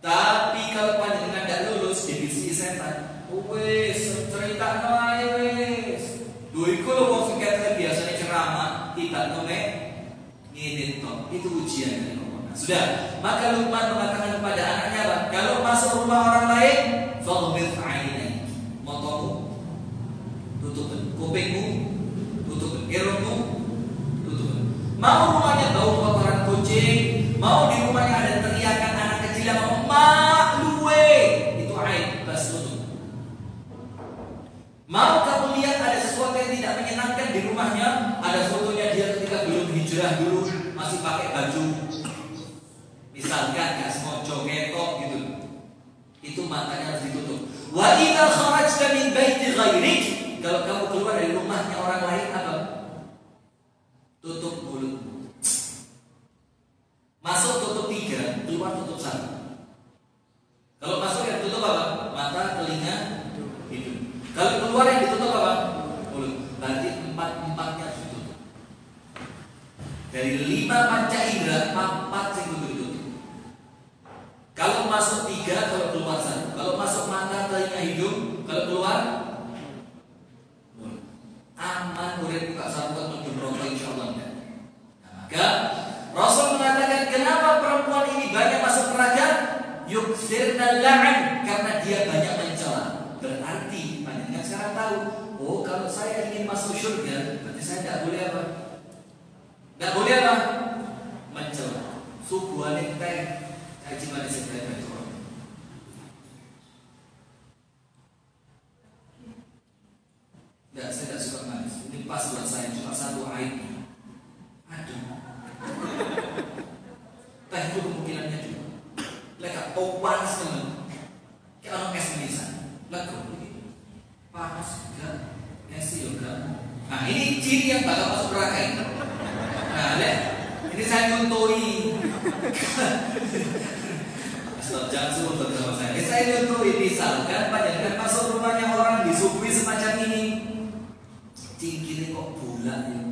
Tapi kalau panjenengan tidak lulus, dibisiki setan. Wes, cerita noai wes. Duiku lo mau fikir biasanya ceramah, tidak nome ini toh. Itu ujian dari Allah. Sudah, maka Luqman mengatakan kepada anaknya, kalau masuk rumah orang lain, faghmid 'ainaik. Motomu tutupin, kupingmu tutupin, irungmu tutupin. Mau rumahnya bau kotoran kucing, mau di rumahnya ada teriakan anak kecil yang ngomong mak luwe, itu aib, bas tutup. Mau kamu lihat ada sesuatu yang tidak menyenangkan di rumahnya, ada fotonya dia ketika belum hijrah dulu, masih pakai baju, misalkan gak semojo ketok gitu, itu matanya harus ditutup. Wa idza kharajta min baiti ghairik, kalau kamu keluar dari rumahnya orang lain apa? Tutup mulutmu. Masuk tutup 3, keluar tutup 1. Kalau masuk yang tutup apa? Mata, telinga, hidung. Kalau keluar yang ditutup apa? Mulut. Berarti 4-4-nya harus ditutup. Dari 5 panca indera, 4 yang ditutup. Kalau masuk 3, kalau keluar 1. Kalau masuk mata, telinga, hidung, kalau keluar mulut. Aman, murid buka sarung menjumroh insyaallah. Nah, maka Rasul mengatakan kenapa perempuan ini banyak masuk neraka? Yuksirna la'an, karena dia banyak mencela. Berarti panjenengan sekarang tahu, oh kalau saya ingin masuk surga, berarti saya tidak boleh apa? Tidak boleh apa? Mencela. Subuhane teh kaji manis itu. panas teman. Kayak orang es menisan. Lego ini panas juga, es juga. Nah ini ciri yang bakal masuk neraka ini. Nah lihat, ini saya nyuntui. Jangan suruh sama saya. Saya nyuntui misalkan panjenengan masuk rumahnya orang disuguhi semacam ini. Cingkire kok bulat ya.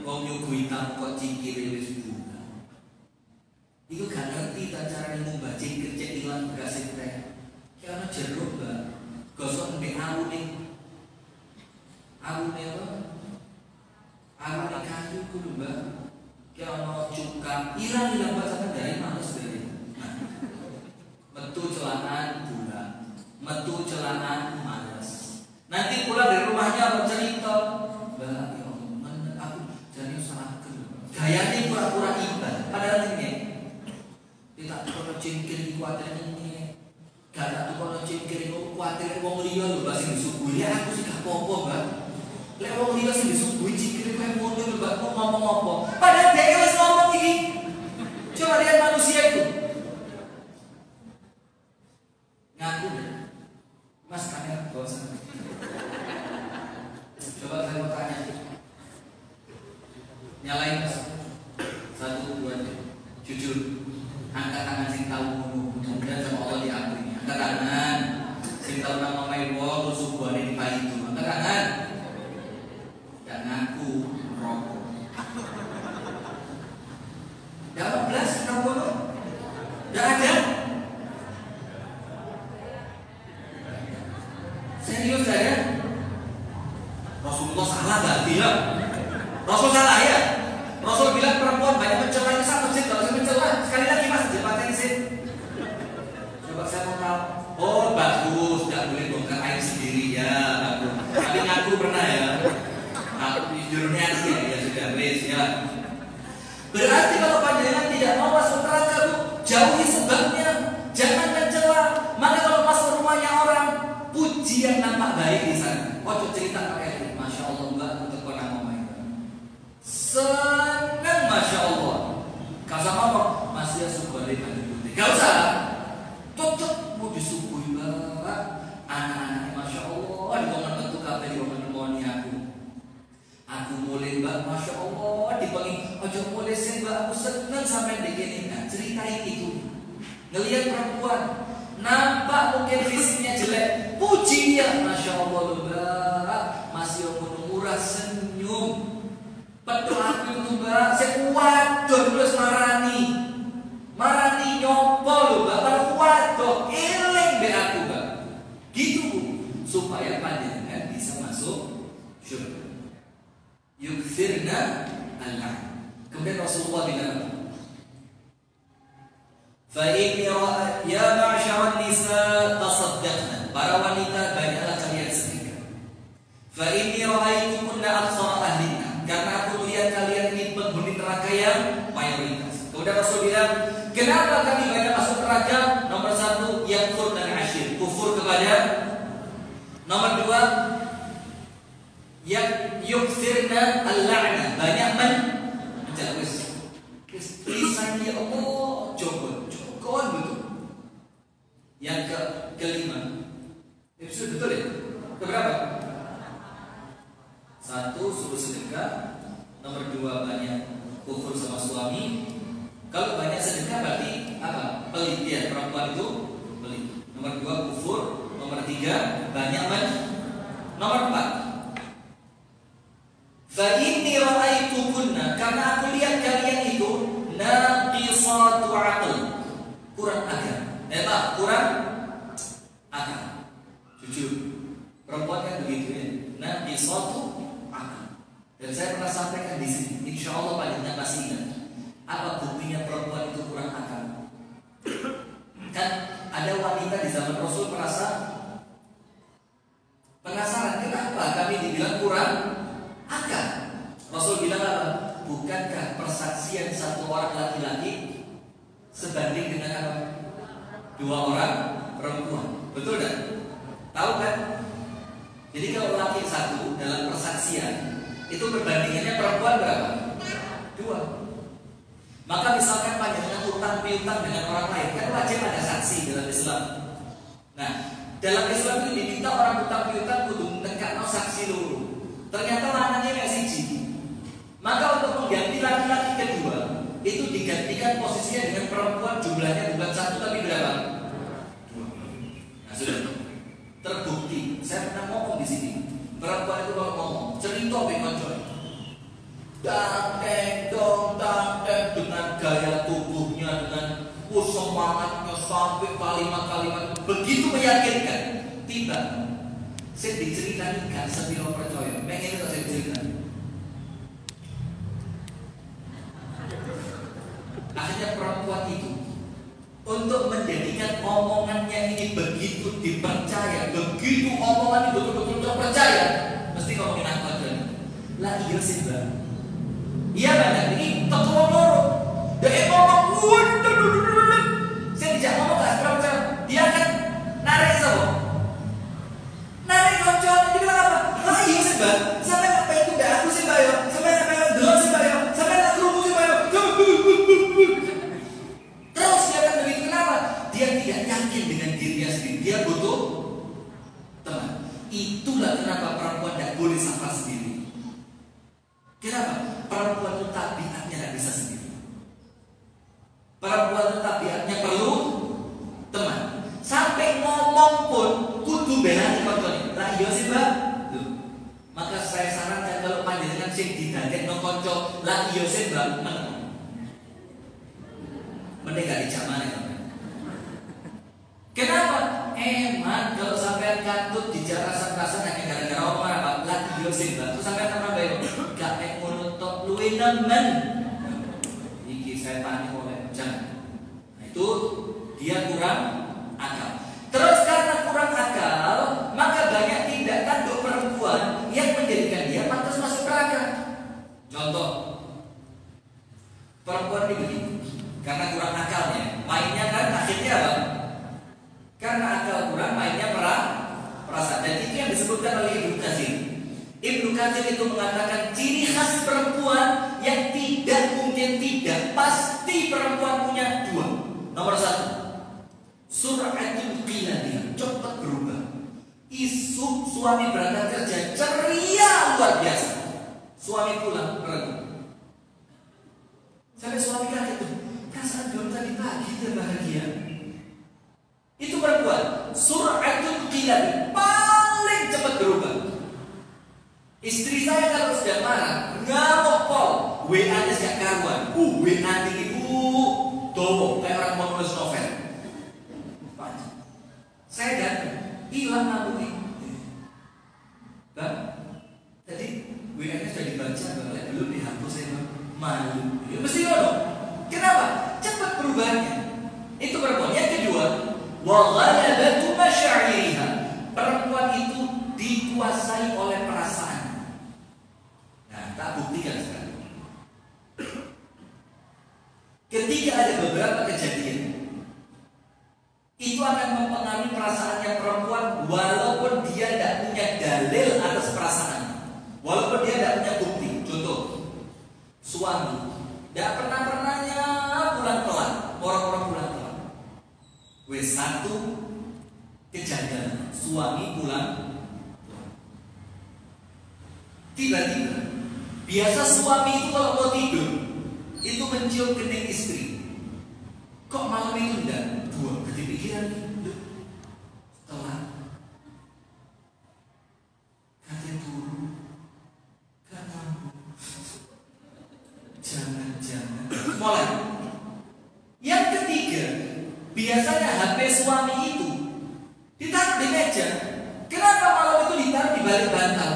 Wong nyuguhi tamu kok cingkire wis bulat. Iku gak ngerti ta carane ngumbah cingkir cek ilang bekas teh. Ki ana jeruk, Mbak. Gosok ndek awune. Awune apa? Awune kayu ku lho, Mbak. Ki ana cuka, ilang-ilang Mbak sampe dari males deh. Metu celanaan bulat. Metu celanaan males. Nanti pulang dari rumahnya mau cerita, Mbak, ya Allah, aku jadi salah gayanya pura-pura ibadah, padahal ini tidak kalau cengkir kuatir ini, gak kalau cengkir kuatir wong liya lho, Mbak sing disuguhi. Ya aku sih gak apa-apa, Mbak. Lek wong liya sing disuguhi cengkir kowe ngono lho, Mbak, kok ngomong apa? Padahal dia wis ngomong iki. Coba lihat manusia itu. Ngaku deh. Mas kamera bosan. Coba saya mau tanya. Nyalain Mas. 1, 2, jujur. Angkat tangan sing tahu ngono. Mudah-mudahan sama Allah diampuni. Angkat tangan. Sing tahu nama main wong subuhane di paitu. Angkat tangan. Dan ngaku rokok. Dapat belas rokok. Enggak ada. Serius saya? Rasulullah salah gak bilang? Rasul salah ya? Rasul bilang perempuan banyak mencela di satu masjid, kalau saya mencela sekali lagi Mas jembatan di sini. Coba saya mau tahu. Oh bagus, tidak boleh bongkar air sendiri ya. Bagus. Tapi ngaku pernah ya. Aku jujurnya sih ya sudah wes ya. Berarti kalau panjenengan tidak mau masuk neraka Bu, jauhi sebabnya, jangan mencela. Maka kalau masuk rumahnya orang, puji yang nampak baik di sana. Waktu cerita kayak Masya Allah Mbak untuk orang ngomong itu senang Masya Allah. Kau sama apa? Masih suka dari baju putih. Gak usah. Tetap mau disuguhi Mbak. Anak-anaknya Masya Allah. Di bangun tentu kabar di bangun nemoni aku. Aku mulai Mbak Masya Allah. Dipanggil ojo mulai sih Mbak. Aku senang sampai begini. Nah ceritain itu. Ngelihat perempuan nampak mungkin fisiknya jelek, puji dia, Masya Allah Mbak, masih murah senyum. Betul aku itu Mbak, saya waduh terus marani nyopo loh Mbak, pada waduh eling be aku Mbak. Gitu Bu, supaya panjenengan bisa masuk surga. Yukfirna Allah. Kemudian Rasulullah bilang, Fa'inni ya ma'syaran nisa tasaddaqna. Para wanita banyaklah kalian sedekah. Fa'inni ra'aitukunna aktsara ahlinna. Karena aku melihat kalian ini penghuni neraka yang mayoritas. Kemudian Rasul bilang, kenapa kami banyak masuk neraka? Nomor 1, yakfur dan asyir, kufur kepada. Nomor 2, yukthirna al-la'na, banyak menjauh. Lisan ya Allah coba betul. Yang kelima, itu betul ya? Keberapa? 1, suruh sedekah. Nomor 2, banyak kufur sama suami. Kalau banyak sedekah berarti apa? Pelit ya, perempuan itu pelit. Nomor 2, kufur. Nomor 3, banyak Nomor 4, fa inni ra'aitukunna, karena aku lihat kalian itu naqisatu aql, kurang akal. Kurang akal. Jujur, perempuan kan begitu ya. Naqisatu aql. Dan saya pernah sampaikan di sini, insya Allah panjenengan masih ingat. Apa buktinya perempuan itu kurang akal? Kan ada wanita di zaman Rasul penasaran, kenapa kami dibilang kurang akal? Rasul bilang apa? Bukankah persaksian satu orang laki-laki sebanding dengan apa? 2 orang perempuan? Betul kan? Tahu kan? Jadi kalau laki 1 dalam persaksian itu perbandingannya perempuan berapa? 2. Maka misalkan panjenengan utang piutang dengan orang lain, kan wajib ada saksi dalam Islam. Nah, dalam Islam itu diminta orang utang piutang kudu nekakno saksi dulu. Ternyata lanangnya nggak siji. Maka untuk mengganti laki-laki kedua, itu digantikan posisinya dengan perempuan, jumlahnya bukan satu tapi berapa? Dua. Nah, sudah terbukti. Saya pernah ngomong di sini. Perempuan itu kalau ngomong cerita bagaimana? Tanteng dengan gaya tubuhnya, dengan semangatnya sampai kalimat-kalimat begitu meyakinkan. Tiba, saya diceritakan gak sepiro percaya. Pengen itu saya ceritakan. Akhirnya perempuan itu untuk menjadikan omongannya ini begitu dipercaya, begitu omongan itu betul-betul terpercaya, mesti ngomongin apa aja. Lah iya sih Mbak. Iya banyak ini tekuk loro. Dia ngomong, saya dijak ngomong gak seberapa. Dia akan narik sama, narik konco. Dia bilang apa? Lah iya sih Mbak. Sampai apa itu gak aku sih Mbak ya. Sampai apa yang dulu sih Mbak ya. Sampai tak kerumbu sih Mbak ya. Terus dia akan begitu. Kenapa? Dia tidak yakin dengan dirinya sendiri. Dia butuh teman. Itulah kenapa perempuan tidak boleh safar sendiri. Kenapa? Perempuan itu tabiatnya tidak bisa sendiri. Perempuan itu tabiatnya perlu teman. Sampai ngomong pun kudu belani konconya. Lah iya sih Mbak. Maka saya sarankan kalau panjenengan sing didadekno konco, lah iya sih Mbak, mending gak dijamane. Kenapa? Emang kalau sampai kantut dijak rasa-rasa hanya gara-gara omong apa? Lah iya sih Mbak. Terus sampai teman baik gak mek ngono tok luwih nemen. Iki saya tanya oleh jangan. Nah, itu dia kurang akal. Terus karena kurang akal, maka banyak tindak tanduk perempuan yang menjadikan dia pantas masuk neraka. Contoh, perempuan ini begini, karena kurang akalnya, mainnya kan akhirnya apa? Karena akal kurang, mainnya perasaan. Dan itu yang disebutkan oleh Ibnu Katsir. Ibnu Katsir itu mengatakan ciri khas perempuan yang tidak mungkin tidak, pasti perempuan punya dua. Nomor satu, sur'atul qiladiyah, cepat berubah. Isu suami berangkat kerja ceria luar biasa. Suami pulang ragu. Sampai suami kaget tuh, perasaan belum tadi pagi dia bahagia. Itu perempuan sur'atul qiladiyah, paling cepat berubah. Istri saya kalau sudah marah ngamuk pol, WA-nya gak karuan. WA ibu dowo kayak orang mau nulis novel. Saya datang, hilang ngamuknya. Bang, tadi WA-nya sudah dibaca, bang, belum dihapus ya bang. Malu, ya mesti ngono. Kenapa? Cepat perubahannya. Itu perempuan. Yang kedua, wa ghalabatu masyairiha. Perempuan itu dikuasai oleh perasaan. Nah, tak buktikan sekarang. Ketika ada beberapa kejadian, itu akan mempengaruhi perasaannya perempuan, walaupun dia tidak punya dalil atas perasaan, walaupun dia tidak punya bukti. Contoh, suami tidak pernahnya pulang telat, orang-orang pulang telat. Satu kejadian, suami pulang tiba-tiba. Biasa suami itu kalau mau tidur itu mencium kening istri. Kok malam itu enggak? Dua kepikiran telat. Katanya turu, gak mampu. Jangan-jangan mulai. Yang ketiga, biasanya HP suami itu ditaruh di meja. Kenapa malam itu ditaruh di balik bantal?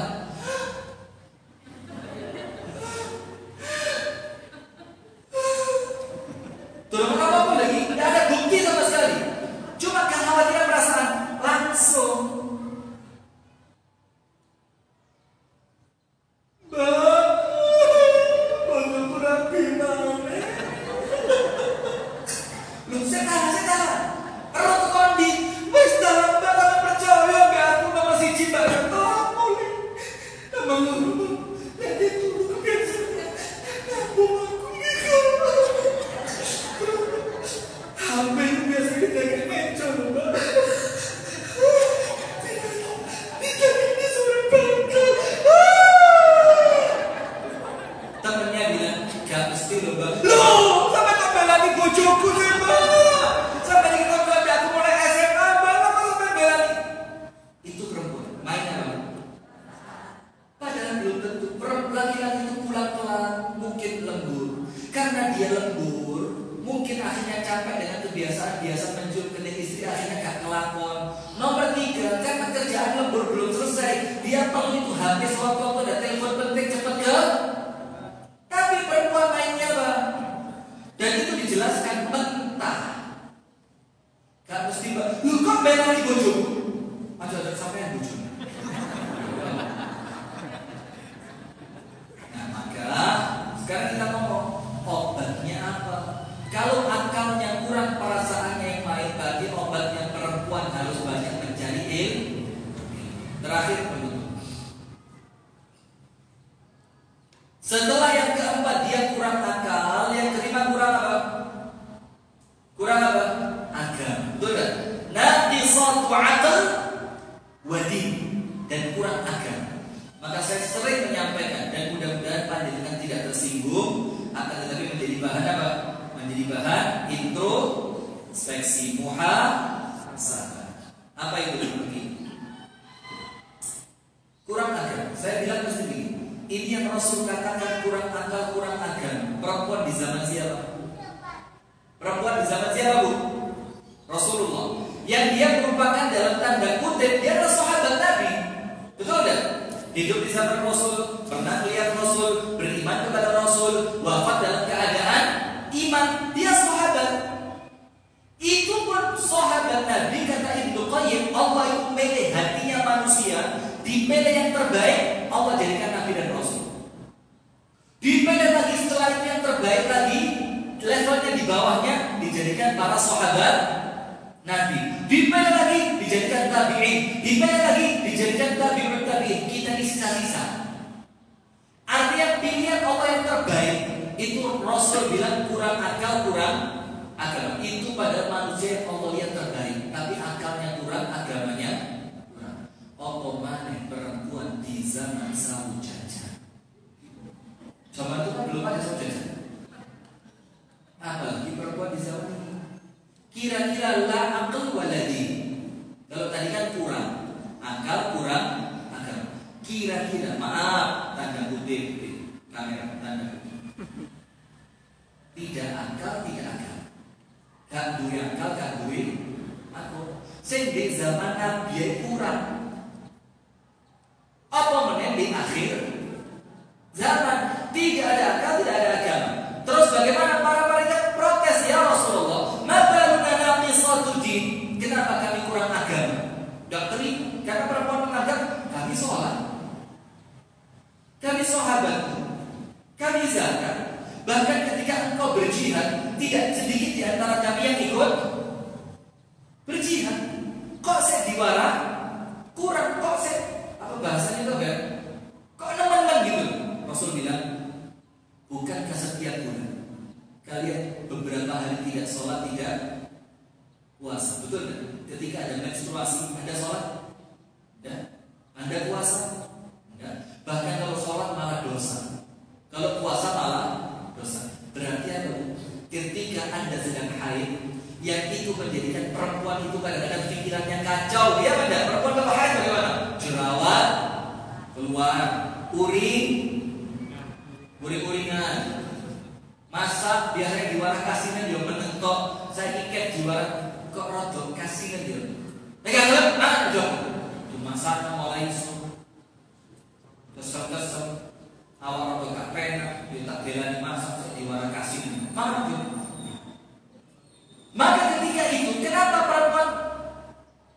Turun apa lagi? Tidak ada bukti sama sekali. Cuma kekhawatiran perasaan langsung. dia perlu itu HP sewaktu-waktu ada telepon penting cepat ke. Tapi perempuan lainnya Pak, dan itu dijelaskan mentah. Gak mesti Pak, lu kok bela di bojo? Ada sampean bojo. Nah maka sekarang kita ngomong obatnya apa? Kalau akalnya kurang, perasaannya yang main, bagi obatnya perempuan harus banyak mencari ilmu. Terakhir penutup. Setelah yang keempat dia kurang akal, yang kelima kurang apa? Kurang apa? Agama. Betul kan? Naqisatu aql wa din, dan kurang agama. Maka saya sering menyampaikan dan mudah-mudahan panjenengan tidak tersinggung, akan tetapi menjadi bahan apa? Menjadi bahan introspeksi muhasabah. Apa itu begini? Kurang agama. Saya bilang mesti begini. Ini yang Rasul katakan kurang akal, kurang agama. Perempuan di zaman siapa? Perempuan di zaman siapa, Bu? Rasulullah. Yang dia merupakan dalam tanda kutip dia adalah sahabat Nabi. Betul tidak? Hidup di zaman Rasul, pernah melihat Rasul, beriman kepada Rasul, wafat dalam keadaan iman. Dia sahabat. Itu pun sahabat Nabi, kata Ibnu Qayyim, Allah itu milih hatinya manusia, dipilih yang terbaik, Allah jadikan Nabi dan Rasul. Dipilih lagi setelah itu yang terbaik lagi, levelnya di bawahnya dijadikan para sahabat Nabi. Dipilih lagi dijadikan tabi'in, dipilih lagi dijadikan tabi'ut tabi'in. Kita ini sisa-sisa. Artinya pilihan Allah yang terbaik itu Rasul bilang kurang akal, kurang agama. Itu pada manusia yang Allah lihat terbaik, tapi akalnya kurang, agamanya kurang. Otomatis perempuan di zaman sawu jajan. Zaman itu kan belum ada sawu jajan. Apalagi perempuan di zaman ini. Kira-kira la akal waladi. Kalau tadi kan kurang akal, kurang agama. Kira-kira, maaf, tanda kutip kamera, tanda kutip. Tidak akal, tidak agama. Gak duwe akal, gak duwe aku. Sing di zaman Nabi kurang. Apa meneh di akhir zaman tidak ada akal, tidak ada agama. Terus bagaimana para wanita protes, ya Rasulullah? Mabaluna naqisatu din. Kenapa kami kurang agama? Tidak terima. Karena perempuan menganggap kami sholat, kami sahabat, kami zakat. Bahkan ketika engkau berjihad, tidak sedikit di antara kami yang ikut berjihad. Kok saya diwara? Kurang. Kok saya, apa bahasanya itu kan? Kok nemen-nemen gitu? Rasul bilang, bukankah setiap bulan kalian beberapa hari tidak sholat, tidak puasa? Betul kan? Ketika ada menstruasi, Anda sholat? Tidak. Anda puasa? Tidak. Bahkan kalau sholat malah dosa, kalau puasa malah dosa. Berarti apa? Ketika Anda sedang haid, yang itu menjadikan perempuan itu kadang-kadang pikirannya kacau. Ya benar. Perempuan kalau haid bagaimana? Jerawat keluar, uring-uringan, masak biasanya diwara kasinan dia menentok. Saya iket diwara kok rodok kasinan dia. Pegang mana jom? Masak mulai kesel-kesel, awal rodok gak penak, dia tak belani masak diwara kasinan. Mana jom? Maka ketika itu, kenapa perempuan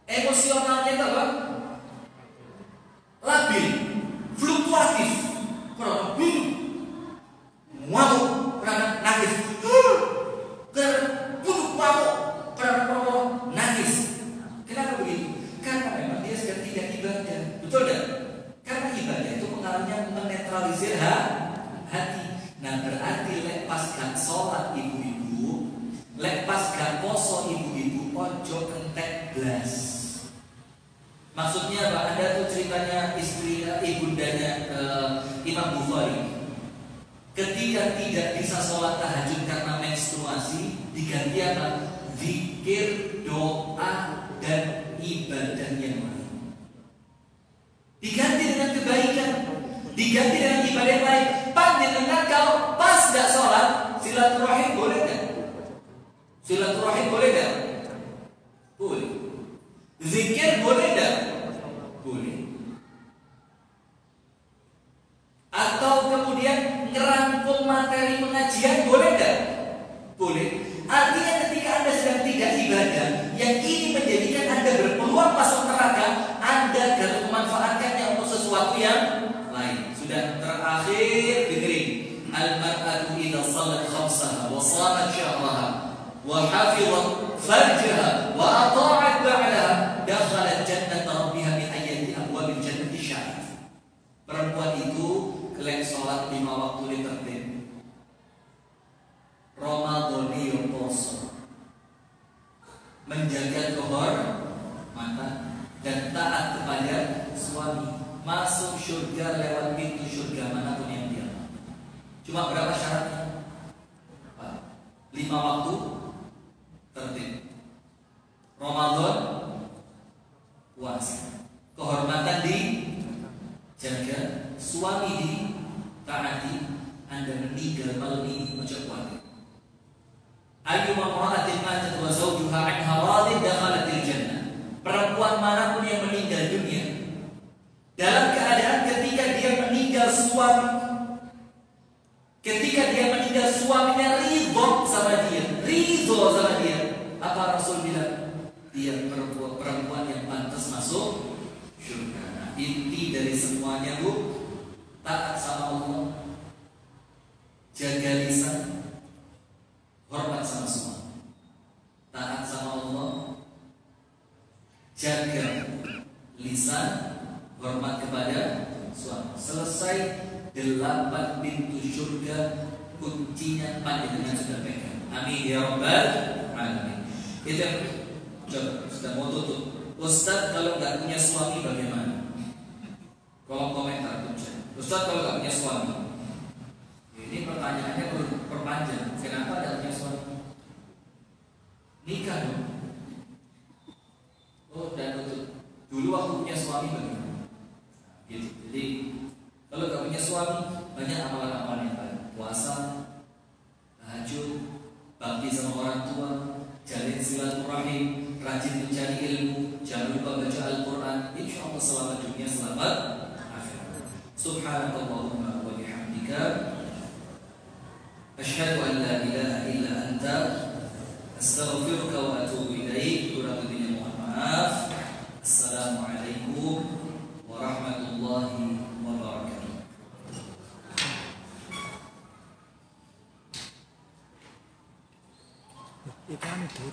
emosionalnya itu apa? Labil, fluktuatif, ngamuk, karena nangis, karena nangis. Kenapa begitu? Karena memang dia sedang tidak ibadah, betul tak? Karena ibadah itu pengaruhnya menetralisir hati. Nah berarti lepaskan sholat ibu-ibu, lepaskan poso ibu-ibu, ojo entek blas. Maksudnya apa? Ada tuh ceritanya istri ibundanya Imam Bukhari. Ketika tidak bisa sholat tahajud karena menstruasi, diganti apa? Zikir, doa, dan ibadah yang lain. Diganti dengan kebaikan, diganti dengan ibadah yang lain. Panjenengan kalau pas gak sholat, silaturahim boleh gak? Silaturahim boleh gak? Boleh. Zikir boleh gak? Boleh. nafsaha wa shamat syahraha wa hafizat farjaha wa ata'at ba'laha dakhalat jannata rabbiha bi ayyati abwabil jannati sya'at. Perempuan itu kelek salat 5 waktu di tertib. Ramadan yo poso. Menjaga kehormatan dan taat kepada suami, masuk surga lewat pintu surga manapun yang dia. Cuma berapa syaratnya? 5 waktu tertib. Ramadan puasa. Kehormatan dijaga, suami ditaati. Anda meninggal malam ini macam kuat. Ayu mamra'atin matat wa zawjuha 'anha radin dakhalatil jannah. Perempuan manapun yang meninggal dunia dalam keadaan ketika dia meninggal suaminya ridho sama dia, apa Rasul bilang? Dia perempuan yang pantas masuk surga. Nah, inti dari semuanya Bu, taat sama Allah, jaga lisan, hormat sama suami. Taat sama Allah, jaga lisan, hormat kepada suami. Selesai 8 pintu surga, kuncinya panjenengan sudah pegang. Amin ya rabbal alamin. Kita coba sudah mau tutup. Ustaz, kalau nggak punya suami bagaimana? Kolom komentar tuh. Ustaz, kalau nggak punya suami, ini pertanyaannya perpanjang. Kenapa nggak punya suami? Nikah dong. Oh, dan tutup. Dulu waktu punya suami bagaimana? Gitu. Jadi kalau nggak punya suami, banyak amalan-amalan yang baik. Puasa, tahajud, bakti sama orang tua, jalin silaturahim, rajin mencari ilmu, jangan lupa baca Al-Quran. Insya Allah selamat dunia, selamat akhirat. Subhanallahumma wa bihamdika, asyhadu an la ilaha illa anta, astaghfiruka wa atubu ilaik. Kurang lebihnya mohon maaf. Assalamualaikum warahmatullahi wabarakatuh. Ikan itu